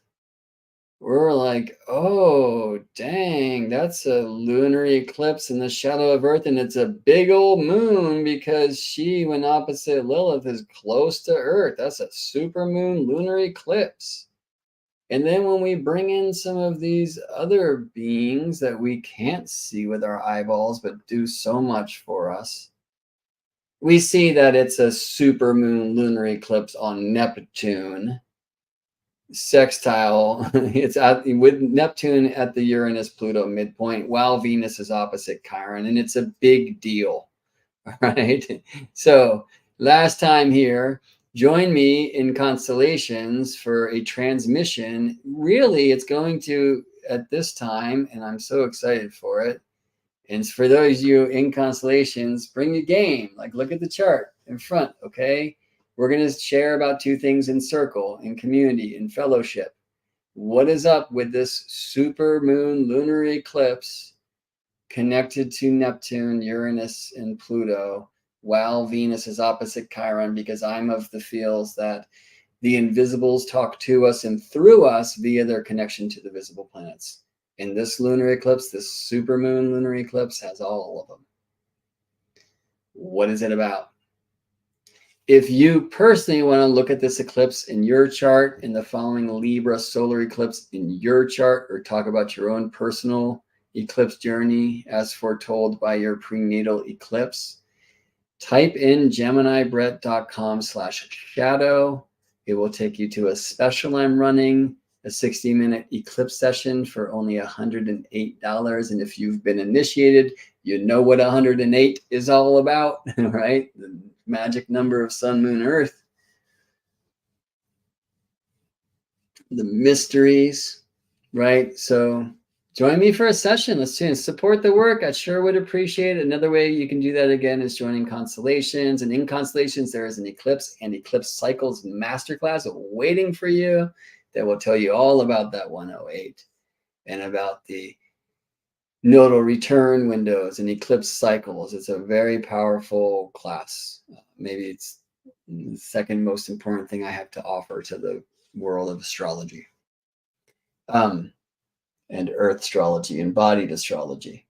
we're like, oh, dang, that's a lunar eclipse in the shadow of Earth. And it's a big old moon, because she, when opposite Lilith, is close to Earth. That's a supermoon lunar eclipse. And then when we bring in some of these other beings that we can't see with our eyeballs, but do so much for us, we see that it's a supermoon lunar eclipse on Neptune, sextile. It's with Neptune at the Uranus-Pluto midpoint, while Venus is opposite Chiron, and it's a big deal. All right. So last time here, join me in Constellations for a transmission. Really, it's going to, at this time, and I'm so excited for it. And for those of you in Constellations, bring a game. Like, look at the chart in front, okay? We're going to share about two things in circle, in community, in fellowship. What is up with this super moon lunar eclipse connected to Neptune, Uranus, and Pluto, while Venus is opposite Chiron? Because I'm of the feels that the invisibles talk to us and through us via their connection to the visible planets. And this lunar eclipse, this supermoon lunar eclipse, has all of them. What is it about? If you personally want to look at this eclipse in your chart, in the following Libra solar eclipse in your chart, or talk about your own personal eclipse journey as foretold by your prenatal eclipse, type in geminibrett.com/shadow. It will take you to a special I'm running, a 60-minute eclipse session for only $108. And if you've been initiated, you know what 108 is all about, right? The magic number of sun, moon, earth. The mysteries, right? So join me for a session. Let's support the work. I sure would appreciate it. Another way you can do that again is joining Constellations. And in Constellations, there is an Eclipse and Eclipse Cycles masterclass waiting for you that will tell you all about that 108 and about the nodal return windows and eclipse cycles. It's a very powerful class. Maybe it's the second most important thing I have to offer to the world of astrology. And earth astrology, embodied astrology.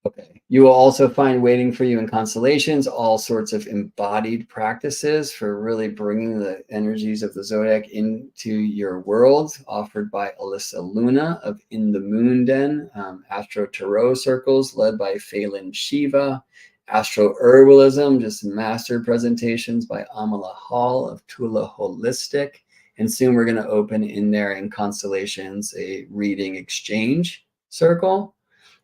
Okay. You will also find waiting for you in Constellations all sorts of embodied practices for really bringing the energies of the zodiac into your world, offered by Alyssa Luna of In the Moon Den, Astro Tarot Circles led by Phelan Shiva, Astro Herbalism, just master presentations by Amala Hall of Tula Holistic. And soon we're going to open in there in Constellations a reading exchange circle.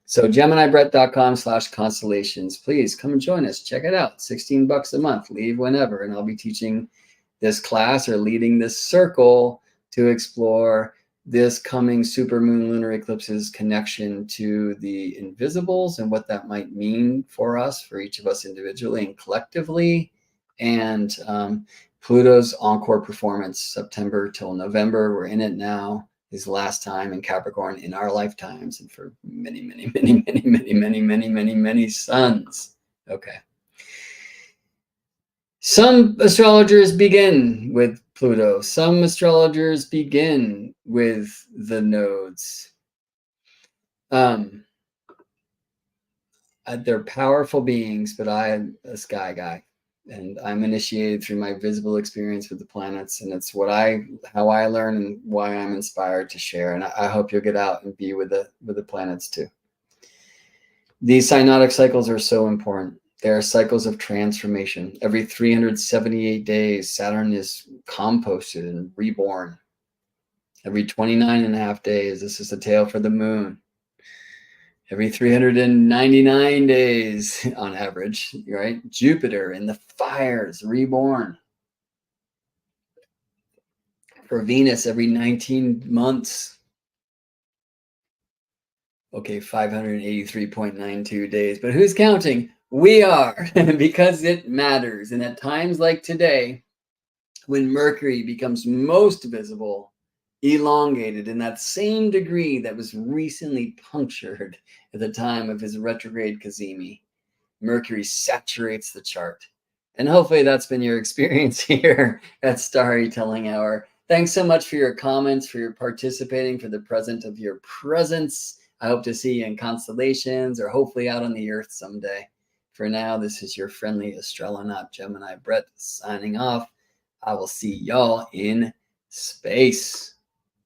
So GeminiBrett.com/constellations. Please come and join us. Check it out. $16 a month. Leave whenever. And I'll be teaching this class or leading this circle to explore this coming supermoon lunar eclipse's connection to the invisibles and what that might mean for us, for each of us individually and collectively. And Pluto's encore performance, September till November. We're in it now. His last time in Capricorn in our lifetimes, and for many, many, many, many, many, many, many, many, many suns. Okay. Some astrologers begin with Pluto. Some astrologers begin with the nodes. They're powerful beings, but I'm a sky guy. And I'm initiated through my visible experience with the planets, and it's how I learn and why I'm inspired to share. And I hope you'll get out and be with the planets too. These synodic cycles are so important. They are cycles of transformation. Every 378 days, Saturn is composted and reborn. Every 29 and a half days, this is the tail for the moon. Every 399 days on average, right? Jupiter in the fires, reborn. For Venus, every 19 months. Okay, 583.92 days. But who's counting? We are, because it matters. And at times like today, when Mercury becomes most visible, elongated in that same degree that was recently punctured at the time of his retrograde Cazimi, Mercury saturates the chart. And hopefully that's been your experience here at StarryTelling Hour. Thanks so much for your comments, for your participating, for the present of your presence. I hope to see you in Constellations or hopefully out on the earth someday. For now, this is your friendly astronaut Gemini Brett signing off. I will see y'all in space.